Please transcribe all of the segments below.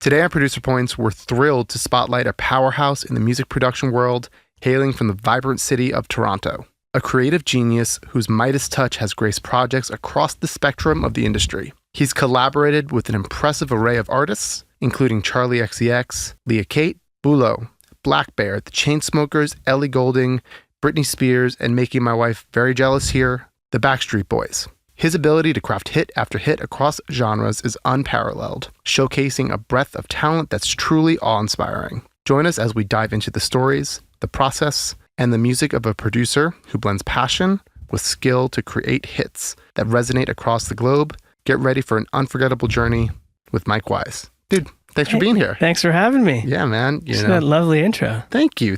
Today on Producer Points, we're thrilled to spotlight a powerhouse in the music production world, hailing from the vibrant city of Toronto. A creative genius whose Midas touch has graced projects across the spectrum of the industry. He's collaborated with an impressive array of artists, including Charli XCX, Leah Kate, Bulow, Blackbear, the Chainsmokers, Ellie Goulding, Britney Spears, and making my wife very jealous here, the Backstreet Boys. His ability to craft hit after hit across genres is unparalleled, showcasing a breadth of talent that's truly awe-inspiring. Join us as we dive into the stories, the process, and the music of a producer who blends passion with skill to create hits that resonate across the globe. Get ready for an unforgettable journey with Mike Wise. Dude, thanks for being here. Thanks for having me. Yeah, man. That lovely intro. Thank you.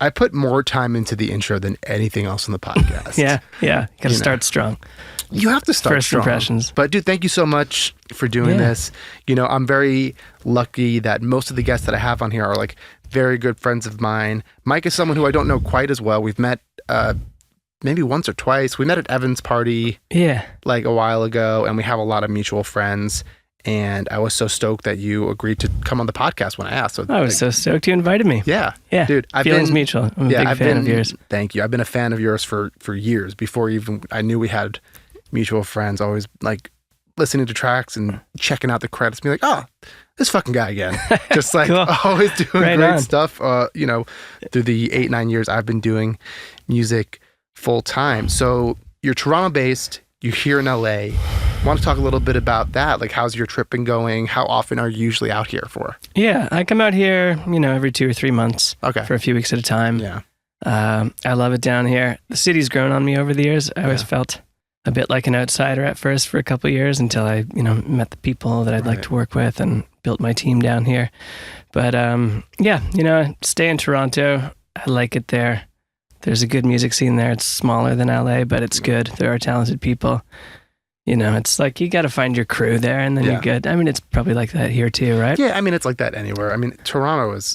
I put more time into the intro than anything else in the podcast. Yeah. Got to start strong. You have to start First strong. impressions. But dude, thank you so much for doing this. I'm very lucky that most of the guests that I have on here are like very good friends of mine. Mike is someone who I don't know quite as well. We've met maybe once or twice. We met at Evan's party like a while ago, and we have a lot of mutual friends. And I was so stoked that you agreed to come on the podcast when I asked. So I was so stoked you invited me. Yeah. Dude, feelings mutual. I'm a big fan of yours. Thank you. I've been a fan of yours for years, before even I knew we had mutual friends. Always like listening to tracks and checking out the credits, be like, oh, this fucking guy again. Just like cool. Always doing great on. stuff. Through the 8-9 years I've been doing music full time. So you're Toronto based, you're here in LA. Want to talk a little bit about that? Like, how's your trip been going? How often are you usually out here for? Yeah, I come out here, every 2 or 3 months. Okay. For a few weeks at a time. Yeah. I love it down here. The city's grown on me over the years. I always felt a bit like an outsider at first for a couple of years until I, met the people that I'd like to work with and built my team down here. But stay in Toronto. I like it there. There's a good music scene there. It's smaller than LA, but it's good. There are talented people. It's like you got to find your crew there and then you're good. I mean, it's probably like that here too, right? Yeah, I mean, it's like that anywhere. I mean,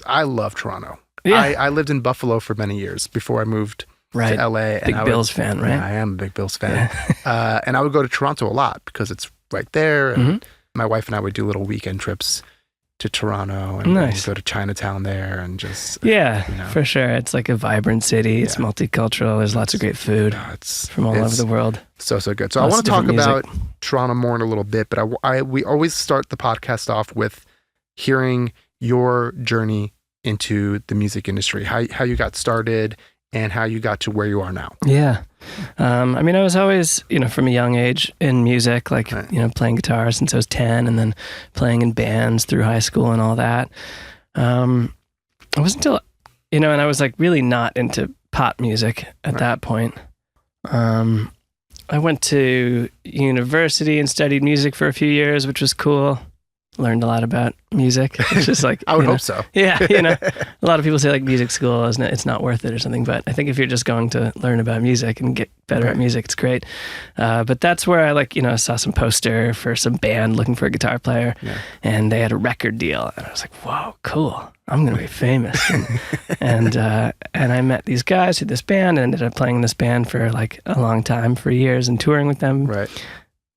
I love Toronto. Yeah. I lived in Buffalo for many years before I moved to LA. Big Bills fan, right? Yeah, I am a big Bills fan. And I would go to Toronto a lot because it's right there. And my wife and I would do little weekend trips to Toronto and go to Chinatown there and just... for sure. It's like a vibrant city. It's multicultural. There's lots of great food from all over the world. So good. So I want to talk about Toronto more in a little bit, but we always start the podcast off with hearing your journey into the music industry, how you got started and how you got to where you are now. Yeah. I was always, from a young age in music, like, playing guitar since I was 10 and then playing in bands through high school and all that. It wasn't until, and I was like really not into pop music at that point. I went to university and studied music for a few years, which was cool. Learned a lot about music. It's just like I would hope so. Yeah, a lot of people say like music school it's not worth it or something, but I think if you're just going to learn about music and get better at music, it's great. But that's where I saw some poster for some band looking for a guitar player, and they had a record deal, and I was like, whoa, cool! I'm gonna be famous. and I met these guys who this band, and ended up playing in this band for like a long time, for years, and touring with them. Right.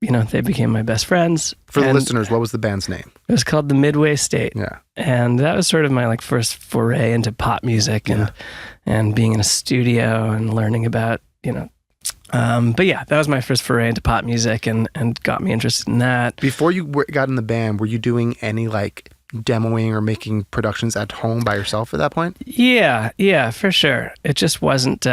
They became my best friends. For the listeners, what was the band's name? It was called the Midway State. Yeah. And that was sort of my like first foray into pop music and being in a studio and learning about, but yeah, that was my first foray into pop music and got me interested in that. Before you got in the band, were you doing any like demoing or making productions at home by yourself at that point? Yeah, for sure. It just wasn't,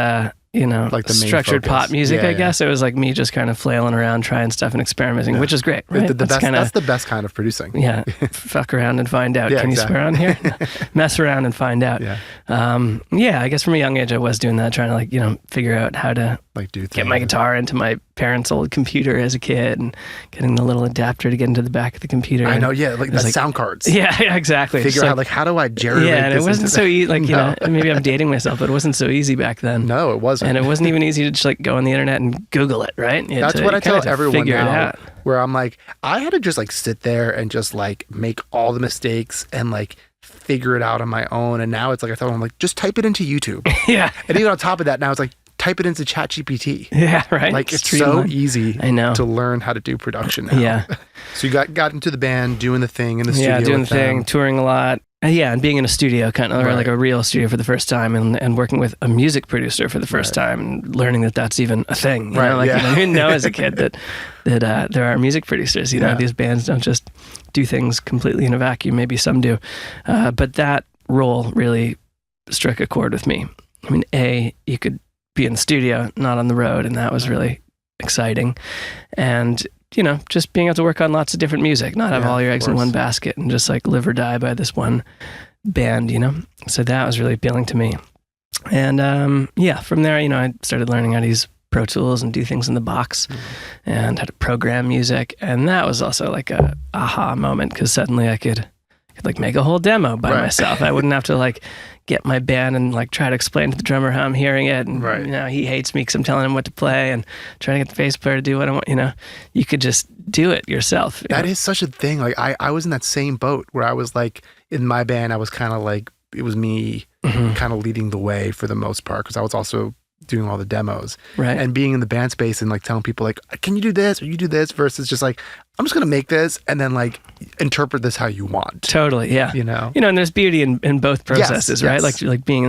like the structured pop music, I guess. It was like me just kind of flailing around, trying stuff and experimenting, which is great, right? That's the best kind of producing. Yeah. Fuck around and find out. Can you swear on here? No. Mess around and find out. Yeah. I guess from a young age, I was doing that, trying to like, figure out how to like get my guitar into my parents' old computer as a kid and getting the little adapter to get into the back of the computer. I know. Yeah. Like the sound cards. Yeah, exactly. Figure out like, how do I jerry? Yeah. And it wasn't so easy. Like, maybe I'm dating myself, but it wasn't so easy back then. No, it wasn't. And it wasn't even easy to just like go on the internet and Google it, right? That's what I tell everyone now, where I'm like, I had to just like sit there and just like make all the mistakes and like figure it out on my own. And now it's like, I'm like, just type it into YouTube. Yeah. And even on top of that, now it's like, type it into ChatGPT. Yeah, right. Like it's Streamline. so easy I know. to learn how to do production now. Yeah. So you got into the band, doing the thing in the studio. Yeah, doing the with thing, them. touring a lot. Yeah, and being in a studio kind of, or like a real studio for the first time, and working with a music producer for the first time, and learning that that's even a thing. You know, like I didn't know as a kid that there are music producers. You know, these bands don't just do things completely in a vacuum. Maybe some do, but that role really struck a chord with me. I mean, you could be in the studio, not on the road, and that was really exciting. And you know, just being able to work on lots of different music, not have all your eggs in one basket and just like live or die by this one band, you know? So that was really appealing to me. And from there, you know, I started learning how to use Pro Tools and do things in the box and how to program music. And that was also like a aha moment, because suddenly I could like make a whole demo by myself. I wouldn't have to like get my band and like try to explain to the drummer how I'm hearing it, and you know, he hates me because I'm telling him what to play and trying to get the bass player to do what I want. You know, you could just do it yourself. That is such a thing. Like I was in that same boat where I was like, in my band, I was kind of like, it was me kind of leading the way for the most part, because I was also doing all the demos, and being in the band space and like telling people like, can you do this or you do this, versus just like, I'm just gonna make this and then like interpret this how you want. Totally, yeah. You know, and there's beauty in both processes, right? Like being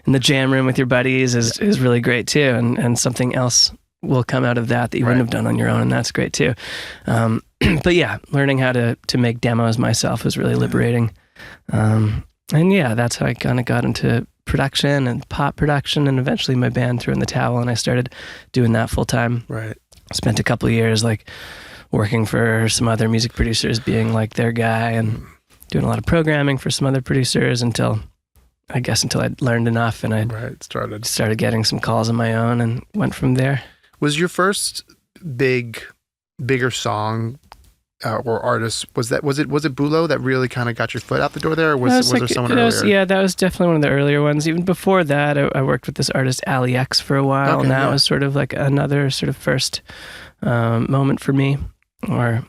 in the jam room with your buddies is really great too, and something else will come out of that you wouldn't have done on your own, and that's great too. But yeah, learning how to make demos myself was really liberating. And yeah, that's how I kind of got into production and pop production, and eventually my band threw in the towel and I started doing that full time. Right. Spent a couple of years like working for some other music producers, being like their guy, and doing a lot of programming for some other producers until I'd learned enough, and I started getting some calls on my own and went from there. Was your first bigger song or artist, was it Bulow that really kind of got your foot out the door there, or was there someone earlier? Yeah, that was definitely one of the earlier ones. Even before that, I worked with this artist Ellie X for a while, and that was sort of like another sort of first moment for me, or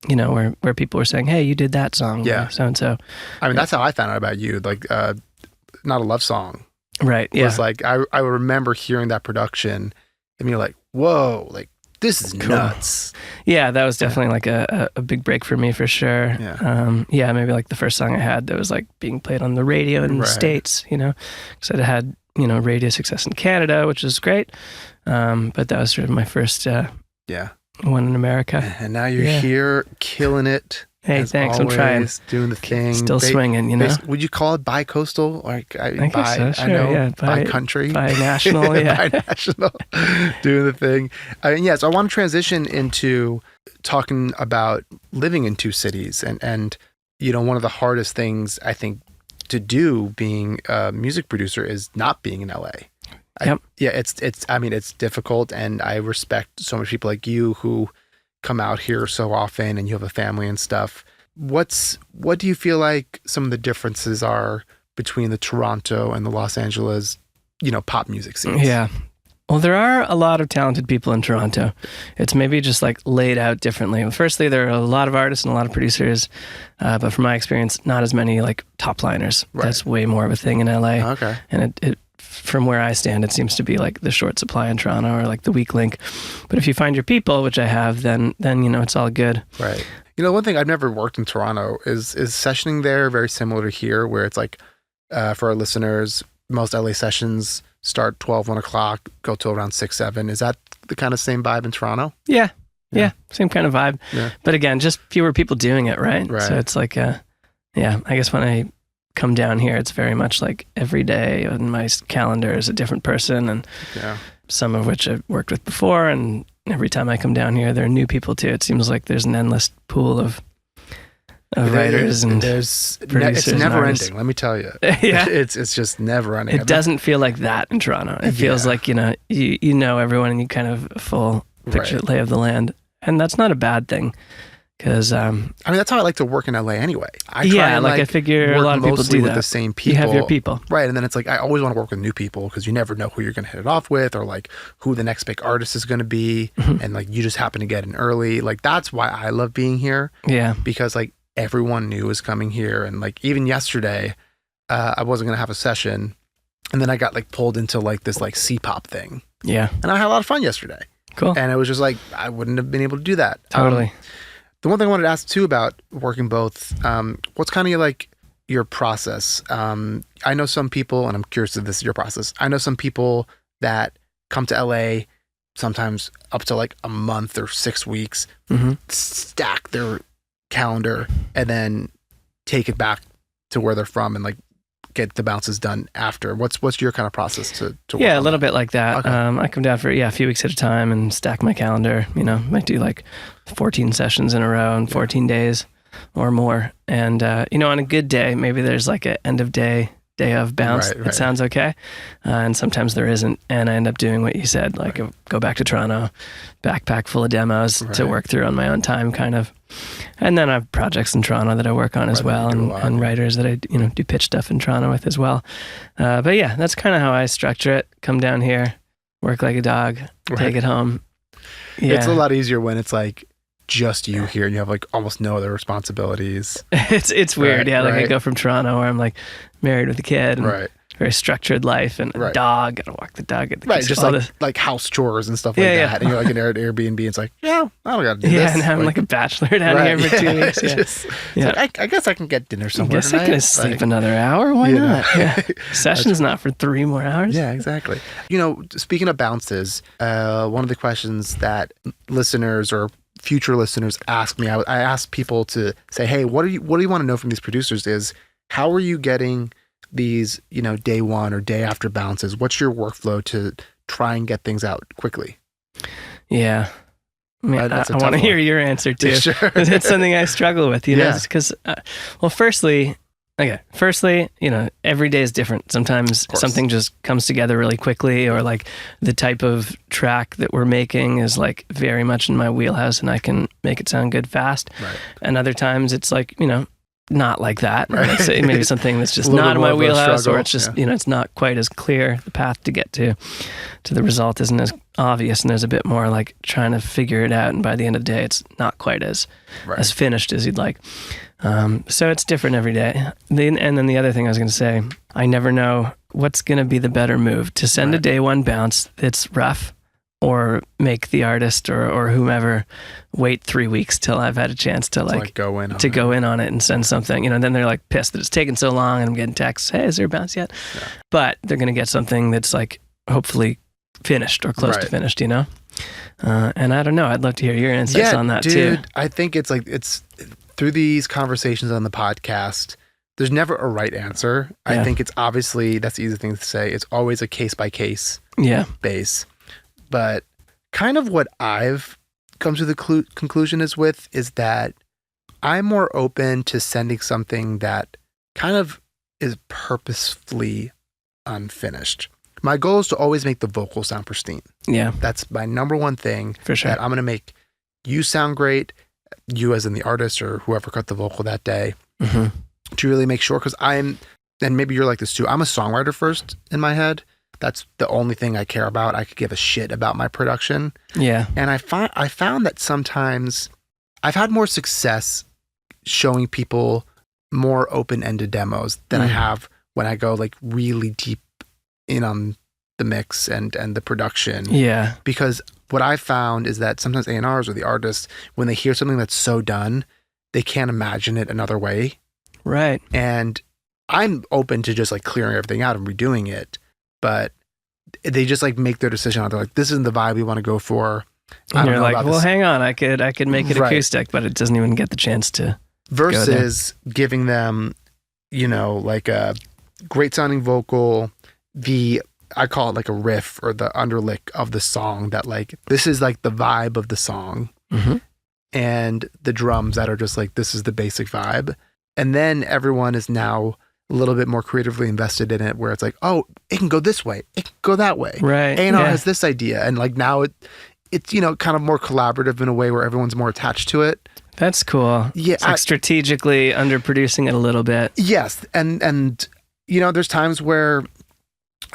you know, where people were saying, hey, you did that song, so and so. I mean, that's how I found out about you, like Not a Love Song, right? Yeah, was like I remember hearing that production and you're like, whoa, like this is nuts. Yeah, that was definitely like a big break for me for sure. Yeah. Maybe like the first song I had that was like being played on the radio in the States, you know, because it had, you know, radio success in Canada, which was great. But that was sort of my first one in America. And now you're here killing it. Hey, thanks. I'm trying. Doing the thing. Still swinging, you know? Would you call it bi-coastal? Like, I guess so, sure, bi-country? Bi-national, yeah. Bi-national. Doing the thing. So I want to transition into talking about living in two cities. And you know, one of the hardest things, I think, to do being a music producer is not being in LA. It's difficult. And I respect so many people like you who come out here so often, and you have a family and stuff. What do you feel like some of the differences are between the Toronto and the Los Angeles, you know, pop music scenes? Yeah. Well, there are a lot of talented people in Toronto. It's maybe just like laid out differently. Firstly, there are a lot of artists and a lot of producers, but from my experience, not as many like top liners. That's way more of a thing in LA. Okay. And it from where I stand, it seems to be like the short supply in Toronto, or like the weak link. But if you find your people, which I have, then you know, it's all good. Right. You know, one thing, I've never worked in Toronto, is sessioning there very similar to here, where it's like, for our listeners, most LA sessions start 12, 1 o'clock, go till around 6, 7. Is that the kind of same vibe in Toronto? Yeah, same kind of vibe. Yeah. But again, just fewer people doing it, right? So it's like, I guess when I come down here, it's very much like every day on my calendar is a different person, and some of which I've worked with before, and every time I come down here, there are new people too. It seems like there's an endless pool of writers and producers. It's never ending, let me tell you. It's just never ending. It doesn't feel like that in Toronto. It feels like, you know everyone, and you kind of a full picture lay of the land, and that's not a bad thing. Because I mean, that's how I like to work in LA anyway. I figure a lot of people do that. With the same people. You have your people, right? And then it's like I always want to work with new people, because you never know who you're going to hit it off with, or like who the next big artist is going to be, and like you just happen to get in early. Like that's why I love being here. Yeah, because like everyone new is coming here, and like even yesterday, I wasn't going to have a session, And then I got like pulled into like this like C-pop thing. Yeah. And I had a lot of fun yesterday. Cool. And it was just like, I wouldn't have been able to do that. Totally. The one thing I wanted to ask too about working both, what's kind of like your process? I know some people, and I'm curious if this is your process. I know some people that come to LA sometimes up to like a month or 6 weeks, stack their calendar and then take it back to where they're from and like get the bounces done after. What's your kind of process to work Yeah, a on little that? bit like that. Okay. I come down for a few weeks at a time and stack my calendar. Might do like 14 sessions in a row in 14 days or more. And on a good day, maybe there's like an end of day of bounce. Right. It sounds okay. And sometimes there isn't. And I end up doing what you said, like go back to Toronto, backpack full of demos to work through on my own time kind of. And then I have projects in Toronto that I work on as well, and writers that I do pitch stuff in Toronto with as well. But yeah, that's kind of how I structure it. Come down here, work like a dog, take it home. Yeah. It's a lot easier when it's like just you here and you have like almost no other responsibilities. It's weird. I go from Toronto where I'm like married with a kid and very structured life and a dog. Gotta walk the dog. Just like house chores and stuff like that. And you're like in Airbnb. It's like, I don't gotta do this. Yeah, and I'm like a bachelor down here for 2 weeks. Like, I guess I can get dinner somewhere tonight. I can sleep another hour. Why not? Yeah. Session's not for 3 more hours. Yeah, exactly. Speaking of bounces, one of the questions that listeners or future listeners ask me, I ask people to say, hey, what do you want to know from these producers is how are you getting these, day one or day after bounces? What's your workflow to try and get things out quickly? Yeah. I mean, I want to hear your answer too. Sure. It's something I struggle with, because, firstly, every day is different. Sometimes something just comes together really quickly, or like the type of track that we're making is like very much in my wheelhouse and I can make it sound good fast. Right. And other times it's like, not like that. Right. Let's say maybe something that's just not in my wheelhouse, or it's just, it's not quite as clear. The path to get to the result isn't as obvious, and there's a bit more like trying to figure it out. And by the end of the day, it's not quite as finished as you'd like. So it's different every day. And then the other thing I was going to say, I never know what's going to be the better move, to send a day one bounce that's rough, or make the artist or whomever wait 3 weeks till I've had a chance to go in on it and send something. Then they're like pissed that it's taken so long, and I'm getting texts, hey, is there a bounce yet? Yeah. But they're going to get something that's like hopefully finished or close to finished, And I don't know. I'd love to hear your insights on that too. I think it's through these conversations on the podcast, there's never a right answer. Yeah. I think it's obviously, that's the easy thing to say. It's always a case by case base. But kind of what I've come to the conclusion is that I'm more open to sending something that kind of is purposefully unfinished. My goal is to always make the vocal sound pristine. Yeah. That's my number one thing. For sure. That I'm going to make you sound great, you as in the artist or whoever cut the vocal that day, to really make sure, because and maybe you're like this too, I'm a songwriter first in my head. That's the only thing I care about. I could give a shit about my production. Yeah. And I found that sometimes I've had more success showing people more open-ended demos than I have when I go like really deep in on the mix and the production. Yeah. Because what I found is that sometimes A&Rs or the artists, when they hear something that's so done, they can't imagine it another way. Right. And I'm open to just like clearing everything out and redoing it. But they just like make their decision on. They're like, this isn't the vibe we want to go for. And you're like, well, hang on, I could make it acoustic, but it doesn't even get the chance to. Versus giving them, like a great sounding vocal, I call it like a riff or the underlick of the song that like, this is like the vibe of the song. And the drums that are just like, this is the basic vibe. And then everyone is now a little bit more creatively invested in it, where it's like, oh, it can go this way, it can go that way. Right. A&R has this idea, and like now it's kind of more collaborative in a way where everyone's more attached to it. That's cool. Yeah, it's like strategically underproducing it a little bit. Yes, and there's times where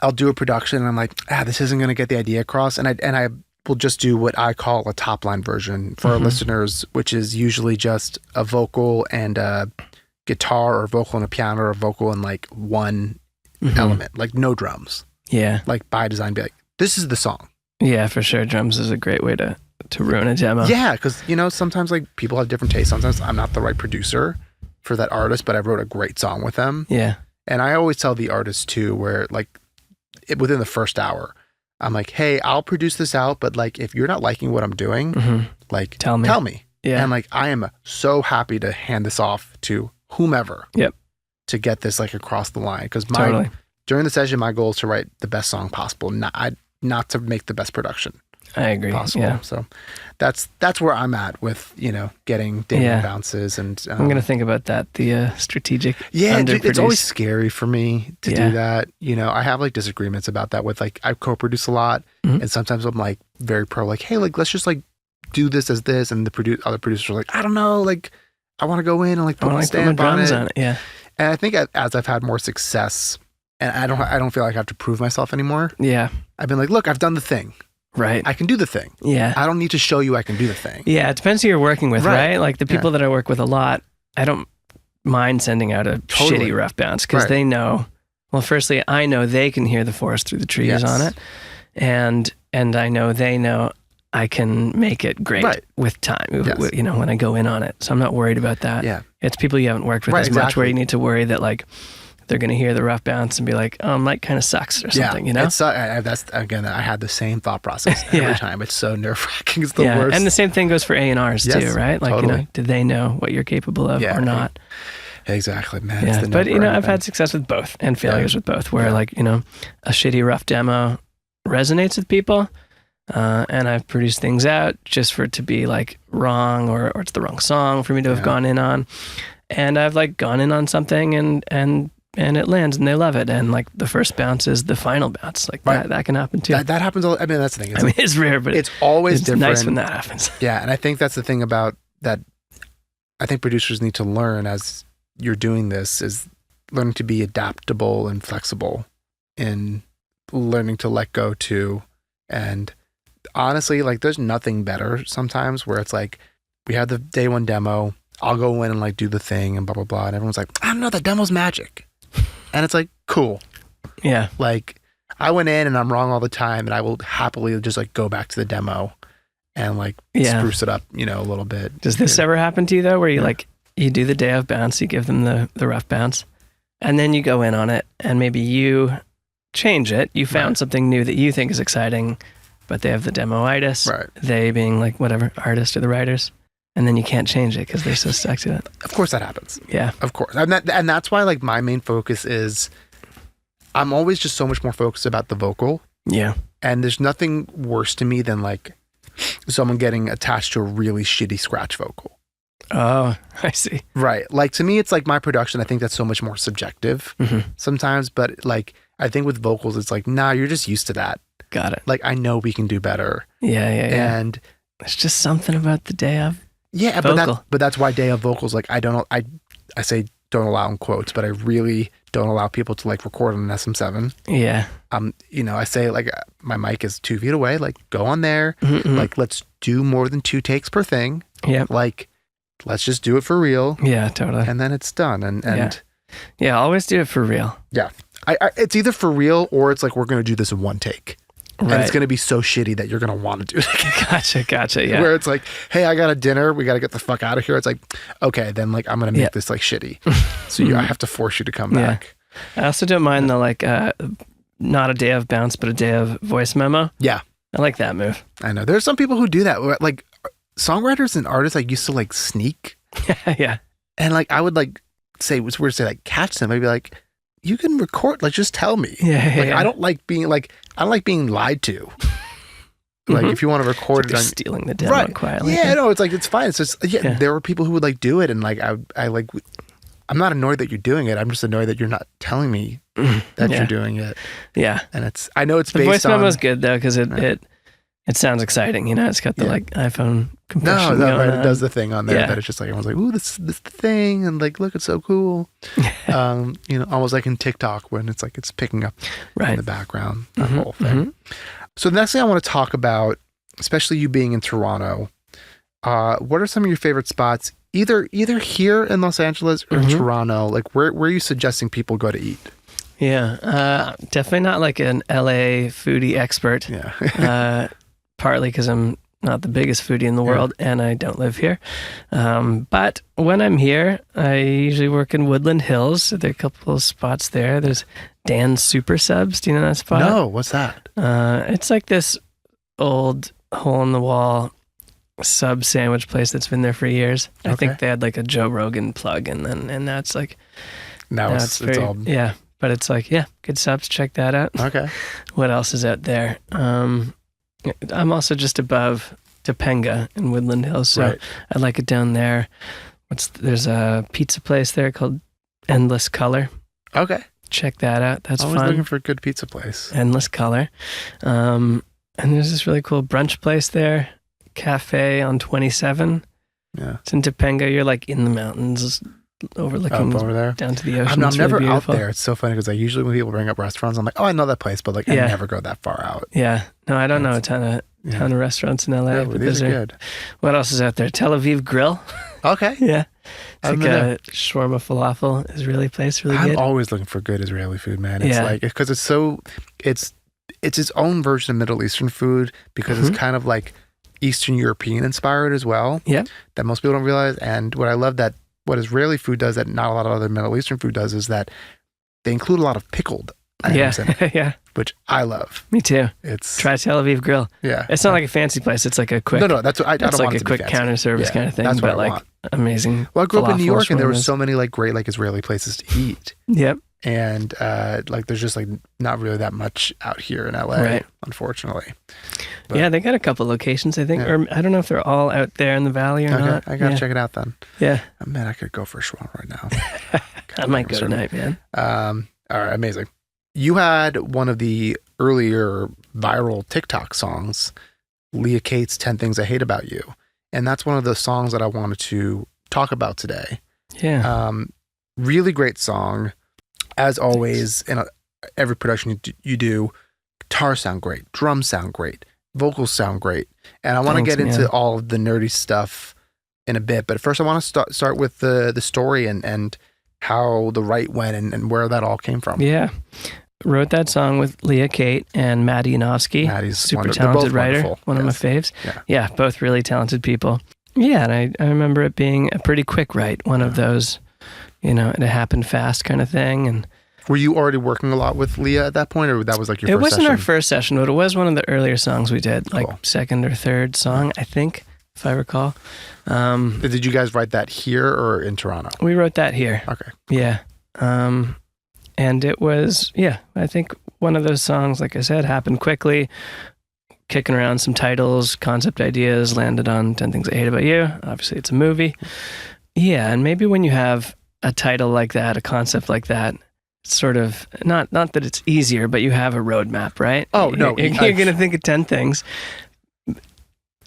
I'll do a production and I'm like, this isn't going to get the idea across, and I will just do what I call a top line version for our listeners, which is usually just a vocal and a guitar or vocal and a piano or a vocal and like one element, like no drums. Yeah. Like by design, be like, this is the song. Yeah, for sure. Drums is a great way to ruin a demo. Yeah, because, sometimes like people have different tastes. Sometimes I'm not the right producer for that artist, but I wrote a great song with them. Yeah. And I always tell the artist too, where like within the first hour, I'm like, hey, I'll produce this out, but like if you're not liking what I'm doing, like tell me. Yeah. And like I am so happy to hand this off to whomever. Yep. To get this like across the line, because during the session, my goal is to write the best song possible, not to make the best production. I agree. Possible. Yeah. So that's where I'm at with getting daily bounces, and I'm gonna think about that. The strategic. Yeah, it's always scary for me to do that. I have like disagreements about that with like I co-produce a lot, and sometimes I'm like very pro, like, hey, like let's just like do this as this, and the other producers are like, I don't know, like I want to go in and like put my stamp on it. Yeah. And I think as I've had more success, and I don't feel like I have to prove myself anymore. Yeah. I've been like, look, I've done the thing. Right. I can do the thing. Yeah. I don't need to show you I can do the thing. Yeah. It depends who you're working with, right? Like the people that I work with a lot, I don't mind sending out a shitty rough bounce because they know, well, firstly, I know they can hear the forest through the trees on it. And I know they know I can make it great with time, when I go in on it. So I'm not worried about that. Yeah. It's people you haven't worked with as much where you need to worry that like they're going to hear the rough bounce and be like, oh, Mike kind of sucks or something, That's, again, I had the same thought process every time. It's so nerve-wracking. It's the worst. And the same thing goes for A&Rs too, right? Like, totally. Do they know what you're capable of or not? Exactly, man. Yeah. But, I've had success with both and failures with both where like, a shitty rough demo resonates with people. And I've produced things out just for it to be like wrong or it's the wrong song for me to have gone in on. And I've like gone in on something and it lands and they love it. And like the first bounce is the final bounce. Like that can happen too. That happens. I mean, that's the thing. It's rare, but it's always different. Nice when that happens. Yeah. And I think that's the thing about that. I think producers need to learn as you're doing this is learning to be adaptable and flexible in learning to let go too. And honestly, like there's nothing better sometimes where it's like we had the day one demo, I'll go in and like do the thing and blah blah blah, and everyone's like, I don't know, that demo's magic. And it's like, cool. Yeah. Like I went in and I'm wrong all the time, and I will happily just like go back to the demo and like spruce it up, a little bit. Does this ever happen to you though, where you like you do the day of bounce, you give them the rough bounce, and then you go in on it and maybe you change it, you found something new that you think is exciting, but they have the demo-itis, they being like whatever, artist or the writers, and then you can't change it because they're so stuck to it. Of course that happens. Yeah. Of course. And that's why like my main focus is I'm always just so much more focused about the vocal. Yeah. And there's nothing worse to me than like someone getting attached to a really shitty scratch vocal. Oh, I see. Right. Like to me, it's like my production, I think that's so much more subjective sometimes, but like I think with vocals, it's like, nah, you're just used to that. Got it. Like I know we can do better. Yeah. And there's just something about the day of vocal. But that's why day of vocals, like I say don't allow in quotes, but I really don't allow people to like record on an SM7. Yeah. I say like my mic is 2 feet away, like go on there, like let's do more than 2 takes per thing. Yeah. Like let's just do it for real. Yeah, totally. And then it's done. And always do it for real. Yeah. It's either for real or it's like we're going to do this in one take. Right. And it's going to be so shitty that you're going to want to do it again. Gotcha. Yeah. Where it's like, hey, I got a dinner. We got to get the fuck out of here. It's like, okay, then like I'm going to make this like shitty. So I have to force you to come back. I also don't mind the like, not a day of bounce, but a day of voice memo. Yeah. I like that move. I know. There's some people who do that. Like songwriters and artists like used to like sneak. Yeah. And like I would like say, it's weird to say like catch them. I'd be like, you can record, like just tell me. Yeah. I don't like being lied to. Like if you want to record it on stealing the demo quietly. Yeah, no, it's like it's fine. It's just there were people who would like do it, and like I like I'm not annoyed that you're doing it. I'm just annoyed that you're not telling me that you're doing it. Yeah. And I know it's the based voice on... memo is good though, because it sounds exciting, it's got the like iPhone compression. No, right. It does the thing on there that it's just like everyone's like, ooh, this is the thing, and like look, it's so cool. Almost like in TikTok when it's like it's picking up in the background, that whole thing. So the next thing I want to talk about, especially you being in Toronto, what are some of your favorite spots, either here in Los Angeles or Toronto? Like where are you suggesting people go to eat? Yeah, definitely not like an LA foodie expert. Yeah. Partly because I'm not the biggest foodie in the world and I don't live here. But when I'm here, I usually work in Woodland Hills. So there are a couple of spots there. There's Dan's Super Subs. Do you know that spot? No, what's that? It's like this old hole-in-the-wall sub sandwich place that's been there for years. I think they had like a Joe Rogan plug, and now it's like Now it's all but it's like good subs. Check that out. okay. What else is out there? I'm also just above Topanga in Woodland Hills, so I like it down there. There's a pizza place there called Endless Color. Okay, check that out. That's always fun. Looking for a good pizza place. Endless Color, and there's this really cool brunch place there. Cafe on 27. Yeah. It's in Topanga. You're like in the mountains overlooking over there down to the ocean. I'm never really out there. It's so funny because usually when people bring up restaurants, I'm like, oh, I know that place, but like I never go that far out. Yeah. No, I don't know a ton of restaurants in LA. Yeah, but these are good. What else is out there? Tel Aviv Grill. Okay. Yeah. It's like a shawarma falafel Israeli place. Really good. I'm always looking for good Israeli food, man. It's like, because it's its own version of Middle Eastern food because it's kind of like Eastern European inspired as well. Yeah. That most people don't realize. And what I love that what Israeli food does that not a lot of other Middle Eastern food does is that they include a lot of pickled items in it, yeah, which I love. Me too. Try Tel Aviv Grill. Yeah. It's not like a fancy place. It's like a quick. No, that's what I don't like want a quick counter service kind of thing. That's what but I like want. Amazing. Well, I grew up in New York and there were so many like great like Israeli places to eat. Yep. And like there's just like not really that much out here in LA, unfortunately. But, yeah, they got a couple locations, I think, or I don't know if they're all out there in the valley or not. I gotta check it out then. Yeah. Oh, man, I could go for a shawarma right now. I might go tonight, man. All right, amazing. You had one of the earlier viral TikTok songs, Leah Kate's 10 Things I Hate About You. And that's one of the songs that I wanted to talk about today. Yeah. Really great song. As always, in every production you do, guitars sound great, drums sound great, vocals sound great. And I want to get into all of the nerdy stuff in a bit. But first I want to start with the story and how the write went and where that all came from. Yeah. Wrote that song with Leah Kate and Maddie Yanofsky. Maddie's super talented writer. Wonderful. One of my faves. Yeah, both really talented people. Yeah, and I remember it being a pretty quick write. One of those, it happened fast kind of thing. And were you already working a lot with Leah at that point, or that was like your first session? It wasn't our first session, but it was one of the earlier songs we did, like second or third song, I think, if I recall. Did you guys write that here or in Toronto? We wrote that here. Okay. Cool. Yeah. And it was, I think one of those songs, like I said, happened quickly, kicking around some titles, concept ideas, landed on 10 Things I Hate About You. Obviously, it's a movie. Yeah, and maybe when you have a title like that, a concept like that, it's sort of, not that it's easier, but you have a roadmap, right? Oh, no. You're going to think of 10 things,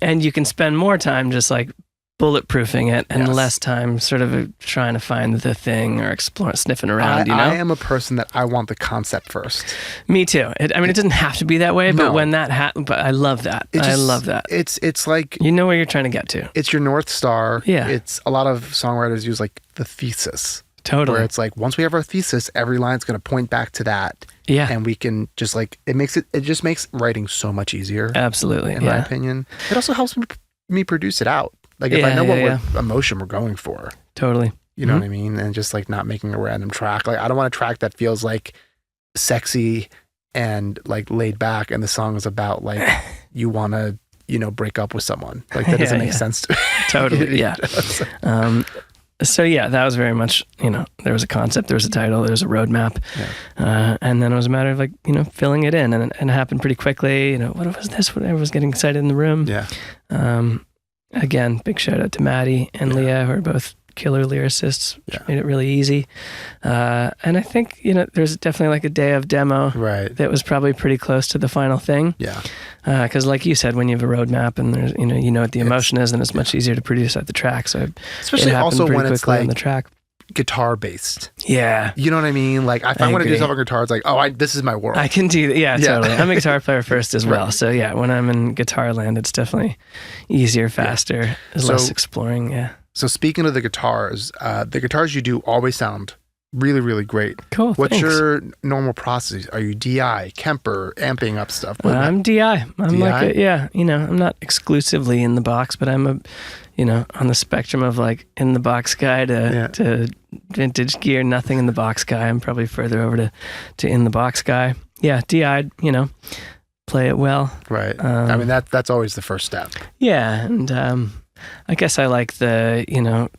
and you can spend more time just like bulletproofing it and less time sort of trying to find the thing or exploring, sniffing around, I am a person that I want the concept first. Me too. It doesn't have to be that way, but when that happens, but I love that. I love that. It's like... You know where you're trying to get to. It's your North Star. Yeah. It's a lot of songwriters use like the thesis. Totally. Where it's like, once we have our thesis, every line's going to point back to that. Yeah. And we can just like, it just makes writing so much easier. Absolutely. In my opinion. It also helps me produce it out. Like if I know what emotion we're going for. Totally. You know what I mean? And just like not making a random track. Like I don't want a track that feels like sexy and like laid back and the song is about like you want to, break up with someone. Like that doesn't make sense to me. Totally. Yeah. So that was very much, there was a concept, there was a title, there was a roadmap. Yeah. And then it was a matter of like, filling it in and it happened pretty quickly. What was this? What I was getting excited in the room. Yeah. Again, big shout out to Maddie and Leah, who are both killer lyricists, which made it really easy. And I think, there's definitely like a day of demo that was probably pretty close to the final thing. Yeah. Because like you said, when you have a roadmap and there's, you know what the emotion is, then it's much easier to produce at the track. So especially also when it's like on the track. Guitar based. Yeah. You know what I mean? Like if I want to do stuff on guitar, it's like, this is my world. I can do that. Yeah, totally. I'm a guitar player first as well. So when I'm in guitar land, it's definitely easier, faster, less exploring. Yeah. So speaking of the guitars you do always sound Really, really great. Cool. What's thanks. your normal process? Are you DI, Kemper, amping up stuff? I'm DI. I'm DI? like, I'm not exclusively in the box, but I'm on the spectrum of like in the box guy to vintage gear, nothing in the box guy. I'm probably further over to in the box guy. Yeah, DI, play it well. Right. I mean, that's always the first step. Yeah, and I guess I like the,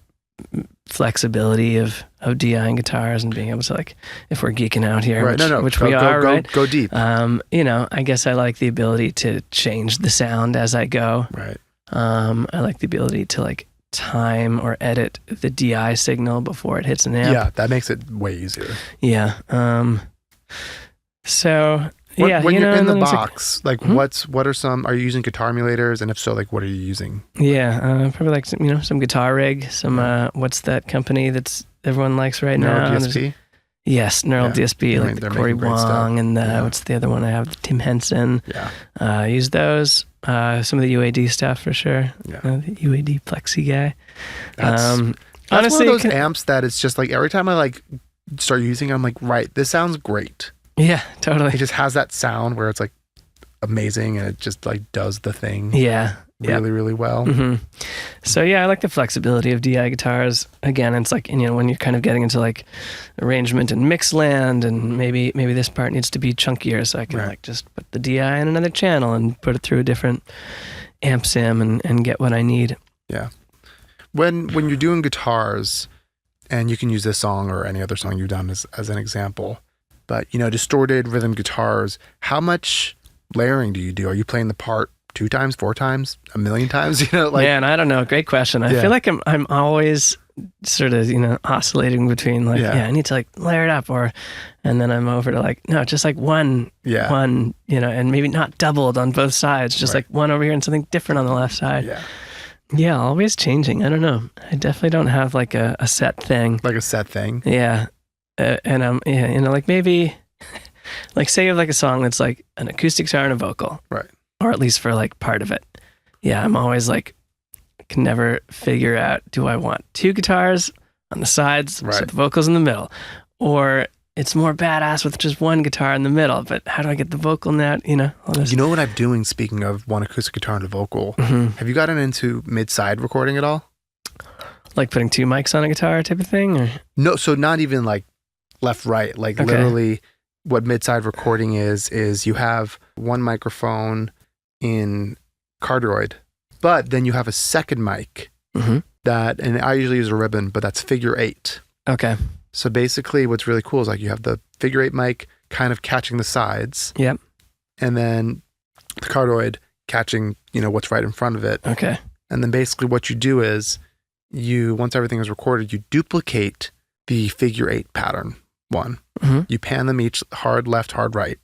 flexibility of DIing guitars and being able to, like, if we're geeking out here, right. which we are, right? Go deep. I guess I like the ability to change the sound as I go. Right. I like the ability to, like, time or edit the DI signal before it hits an amp. Yeah, that makes it way easier. Yeah. When you're in the box, Hmm? are you using guitar emulators? And if so, like, what are you using? Yeah, probably like some guitar rig, some what's that company that's everyone likes right now? DSP? Yes, Neural DSP, like the Corey Wong and what's the other one I have? Tim Henson. Yeah. Use those. Some of the UAD stuff for sure. Yeah. The UAD Plexi guy. That's Honestly, one of those amps that it's just like every time I like start using it, I'm like, right, this sounds great. Yeah, totally. It just has that sound where it's like amazing and it just like does the thing. Yeah. Really, really well. Mm-hmm. So yeah, I like the flexibility of DI guitars. Again, it's like, when you're kind of getting into like arrangement and mix land, and maybe this part needs to be chunkier, so I can like just put the DI in another channel and put it through a different amp sim and get what I need. Yeah. When you're doing guitars, and you can use this song or any other song you've done as an example, but distorted rhythm guitars, how much layering do you do? Are you playing the part 2 times, 4 times, a million times? Man, I don't know. Great question. I feel like I'm always sort of oscillating between like I need to like layer it up, and then I'm over to like no, just like one, and maybe not doubled on both sides, just like one over here and something different on the left side. Yeah, always changing. I don't know. I definitely don't have like a set thing. Like a set thing. Yeah. And like maybe, like say you have like a song that's like an acoustic guitar and a vocal, right? Or at least for like part of it. Yeah, I'm always like, can never figure out, do I want 2 guitars on the sides, so the vocals in the middle, or it's more badass with just 1 guitar in the middle, but how do I get the vocal now? All this. You know what I'm doing? Speaking of 1 acoustic guitar and a vocal, have you gotten into mid-side recording at all? Like putting 2 mics on a guitar type of thing, or no? So not even like left, right, like literally what mid-side recording is you have 1 microphone in cardioid, but then you have a second mic that, and I usually use a ribbon, but that's figure 8. Okay. So basically what's really cool is like you have the figure 8 mic kind of catching the sides. Yep. And then the cardioid catching, what's right in front of it. Okay. And then basically what you do is once everything is recorded, you duplicate the figure 8 pattern 1. You pan them each hard left, hard right.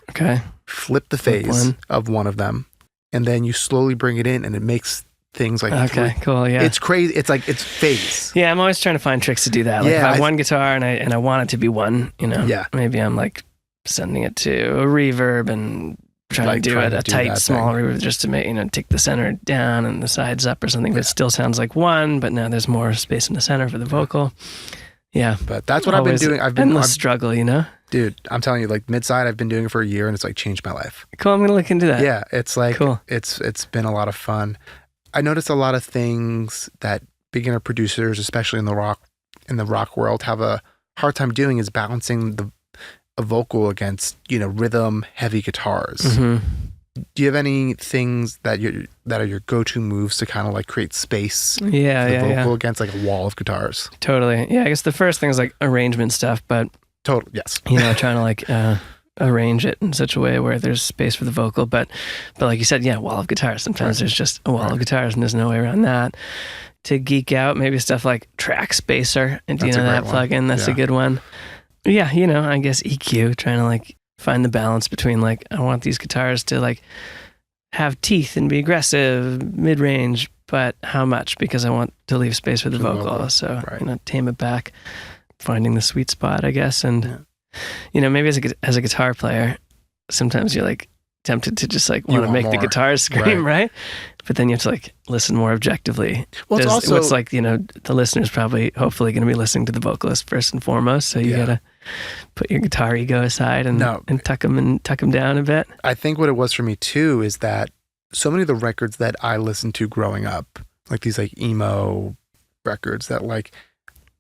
Okay. Flip the phase of one of them, and then you slowly bring it in, and it makes things like cool. Yeah, it's crazy. It's like it's phase. Yeah, I'm always trying to find tricks to do that. Like if I have 1 guitar and I want it to be 1, maybe I'm like sending it to a reverb and trying to do a tight small reverb just to make take the center down and the sides up or something. But it still sounds like 1, but now there's more space in the center for the vocal. Yeah, but that's what I've been doing. I've been endless struggle, Dude, I'm telling you, like mid-side, I've been doing it for a year, and it's like changed my life. Cool, I'm gonna look into that. Yeah, it's like cool. It's been a lot of fun. I noticed a lot of things that beginner producers, especially in the rock world, have a hard time doing is balancing a vocal against rhythm heavy guitars. Do you have any things that are your go-to moves to kind of like create space for the vocal against like a wall of guitars? Totally. Yeah, I guess the first thing is like arrangement stuff, but total, yes. Trying to like arrange it in such a way where there's space for the vocal, but like you said, wall of guitars. Sometimes there's just a wall of guitars and there's no way around that. To geek out, maybe stuff like Track Spacer, and that plugin? That's a good one. Yeah, I guess EQ, trying to like find the balance between like, I want these guitars to like have teeth and be aggressive, mid-range, but how much? Because I want to leave space for the vocal. So, tame it back, finding the sweet spot, I guess. And, maybe as a guitar player, sometimes you're like tempted to just like want to make the guitars scream, right? But then you have to like listen more objectively. Well, it's also what's like, the listener's probably hopefully going to be listening to the vocalist first and foremost. So you got to put your guitar ego aside and tuck them down a bit. I think what it was for me too is that so many of the records that I listened to growing up, like these like emo records, that like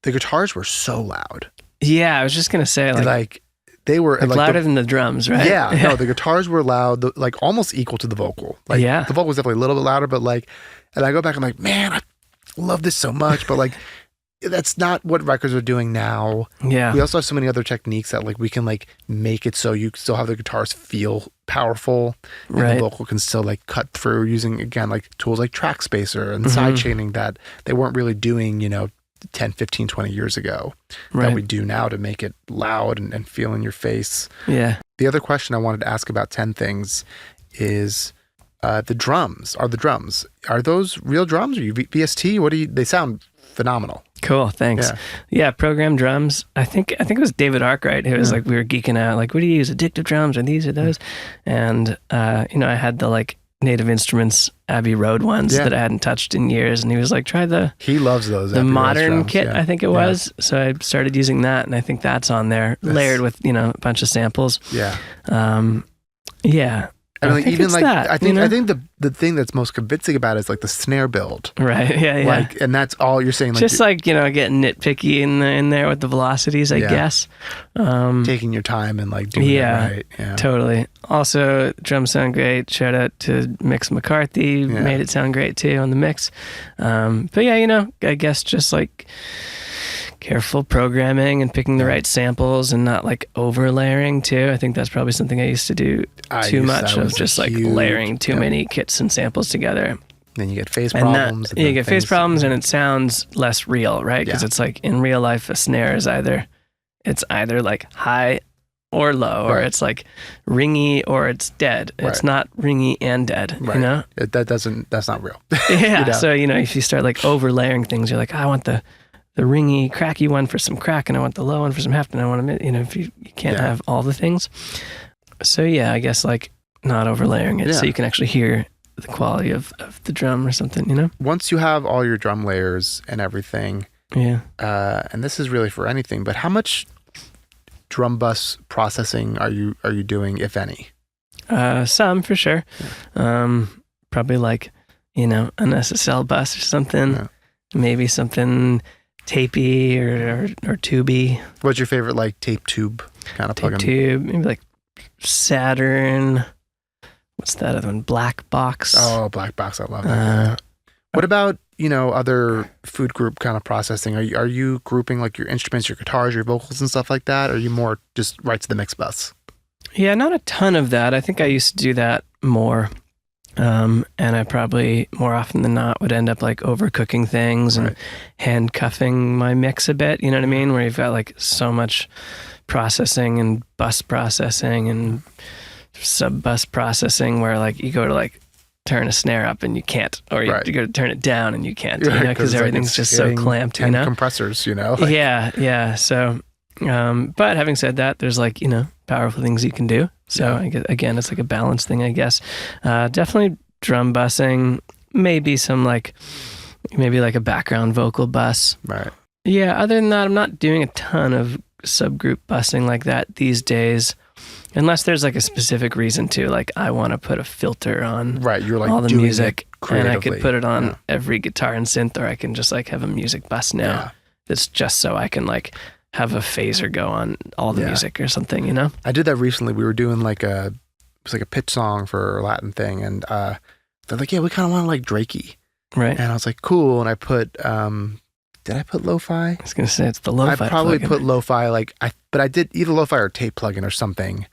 the guitars were so loud. Yeah, I was just going to say like they were like louder than the drums, right? Yeah, no, the guitars were loud, like almost equal to the vocal. Like the vocal was definitely a little bit louder, but like, and I go back, I'm like, man, I love this so much, but like, that's not what records are doing now. Yeah. We also have so many other techniques that like we can like make it so you still have the guitars feel powerful, and the vocal can still like cut through using, again, like tools like track spacer and side chaining that they weren't really doing, 10, 15, 20 years ago that we do now to make it loud and feel in your face. Yeah. The other question I wanted to ask about 10 Things is the drums. Are those real drums? Are you VST? They sound phenomenal. Cool, thanks. Yeah, programmed drums. I think it was David Arkwright who was like, we were geeking out, like, what do you use? Addictive drums or these or those? And I had the like Native Instruments Abbey Road ones that I hadn't touched in years, and he was like, try he loves those the modern kit, I think it was. So I started using that, and I think that's on there, layered with a bunch of samples. And like, even like that, I think the thing that's most convincing about it is like the snare build, right? Yeah. Like, and that's all you're saying. Like, just like getting nitpicky in there with the velocities, I guess. Taking your time and like doing it right. Yeah, totally. Also, drums sound great. Shout out to Mix McCarthy, made it sound great too on the mix. But yeah, I guess just like careful programming and picking the right samples and not like over layering too. I think that's probably something I used to do too much of, just like layering too many kits and samples together. Then you get phase problems. You get phase problems and it sounds less real, right? Because it's like in real life, a snare is either like high or low, or it's like ringy or it's dead. It's not ringy and dead, That's not real. Yeah. So, if you start like over layering things, you're like, I want the ringy, cracky one for some crack, and I want the low one for some heft, and I want to, if you can't have all the things. So yeah, I guess like not overlaying it so you can actually hear the quality of the drum or something, Once you have all your drum layers and everything, and this is really for anything, but how much drum bus processing are you doing, if any? Some, for sure. Probably like, an SSL bus or something, maybe something tapey or tubey. What's your favorite like tape tube kind of plugin? Tube, maybe like Saturn. What's that other one? Black Box. Oh, Black Box, I love that. What about other food group kind of processing? Are you grouping like your instruments, your guitars, your vocals and stuff like that? Or are you more just right to the mix bus? Yeah, not a ton of that. I think I used to do that more. And I probably more often than not would end up like overcooking things and handcuffing my mix a bit, you know what I mean? Where you've got like so much processing and bus processing and sub bus processing where like you go to like turn a snare up and you can't, or you go to turn it down and you can't, because everything's just so clamped, compressors, like. Yeah. So, but having said that, there's like, powerful things you can do. So I guess, again, it's like a balance thing, I guess. Definitely drum bussing, maybe a background vocal bus. Right. Yeah. Other than that, I'm not doing a ton of subgroup bussing like that these days, unless there's like a specific reason to, like, I want to put a filter on you're like all the music, and I could put it on every guitar and synth, or I can just like have a music bus now that's just so I can like have a phaser go on all the music or something, I did that recently. We were doing like it was like a pitch song for a Latin thing, and they're like, we kind of want to like Drakey. Right. And I was like, cool. And I put, did I put lo-fi? I was going to say it's the lo-fi I probably plugin. put lo-fi, but I did either lo-fi or tape plugin or something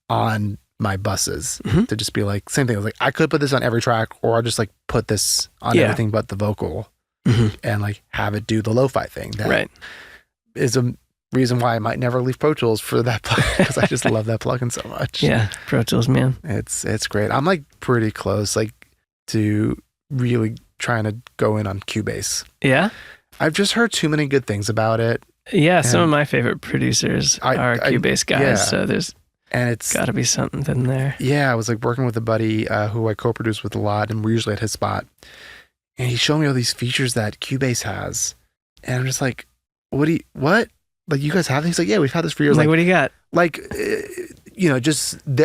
on my buses to just be like, same thing. I was like, I could put this on every track, or I'll just like put this on everything but the vocal and like have it do the lo-fi thing. That is a reason why I might never leave Pro Tools for that plugin, because I just love that plugin so much. Yeah, Pro Tools, man. It's great. I'm like pretty close like to really trying to go in on Cubase. Yeah? I've just heard too many good things about it. Yeah, some of my favorite producers are Cubase guys. So there's And it's got to be something there. Yeah, I was like working with a buddy who I co-produce with a lot, and we're usually at his spot. And he showed me all these features that Cubase has. And I'm just like, what? Like, you guys have these? He's like, yeah, we've had this for years. Like, what do you got? Like,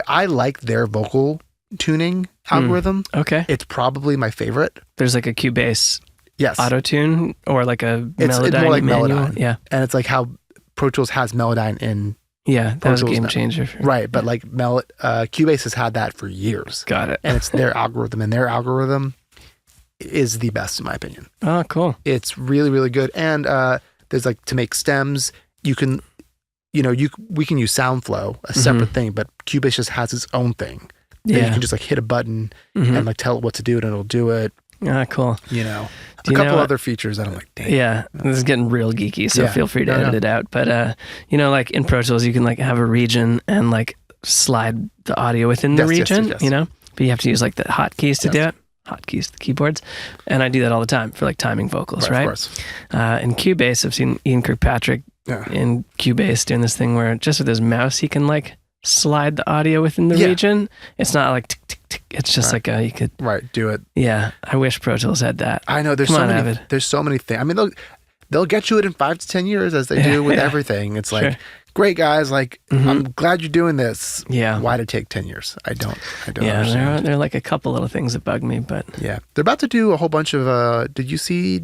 I like their vocal tuning algorithm. Okay. It's probably my favorite. There's like a Cubase Yes. auto-tune or like a It's Melodyne more like manual. Melodyne. Yeah. And it's like how Pro Tools has Melodyne in. Yeah, that was a Tools game now. changer. Right, but like Cubase has had that for years. Got it. And it's their algorithm, and their algorithm is the best in my opinion. Oh, cool. It's really, really good. And there's like, to make stems, you can, we can use SoundFlow, a separate thing, but Cubase just has its own thing. Yeah. And you can just like hit a button and like tell it what to do, and it'll do it. Ah, cool. A couple other features that I'm like, damn. Yeah, this is getting real geeky, so feel free to edit it out. But, like in Pro Tools, you can like have a region and like slide the audio within the region, yes. But you have to use like the hotkeys to do it. Hotkeys, the keyboards. And I do that all the time for like timing vocals, right? Of course. In Cubase, I've seen Ian Kirkpatrick in Cubase doing this thing where just with his mouse, he can like slide the audio within the region. It's not like tick, tick, tick. It's just like you could do it. Yeah, I wish Pro Tools had that. I know there's so many things. I mean, they'll get you it in 5 to 10 years, as they do with everything. It's like, great guys, like I'm glad you're doing this. Yeah. Why did it take 10 years? I don't yeah, understand. there are like a couple little things that bug me, but yeah, they're about to do a whole bunch of. Did you see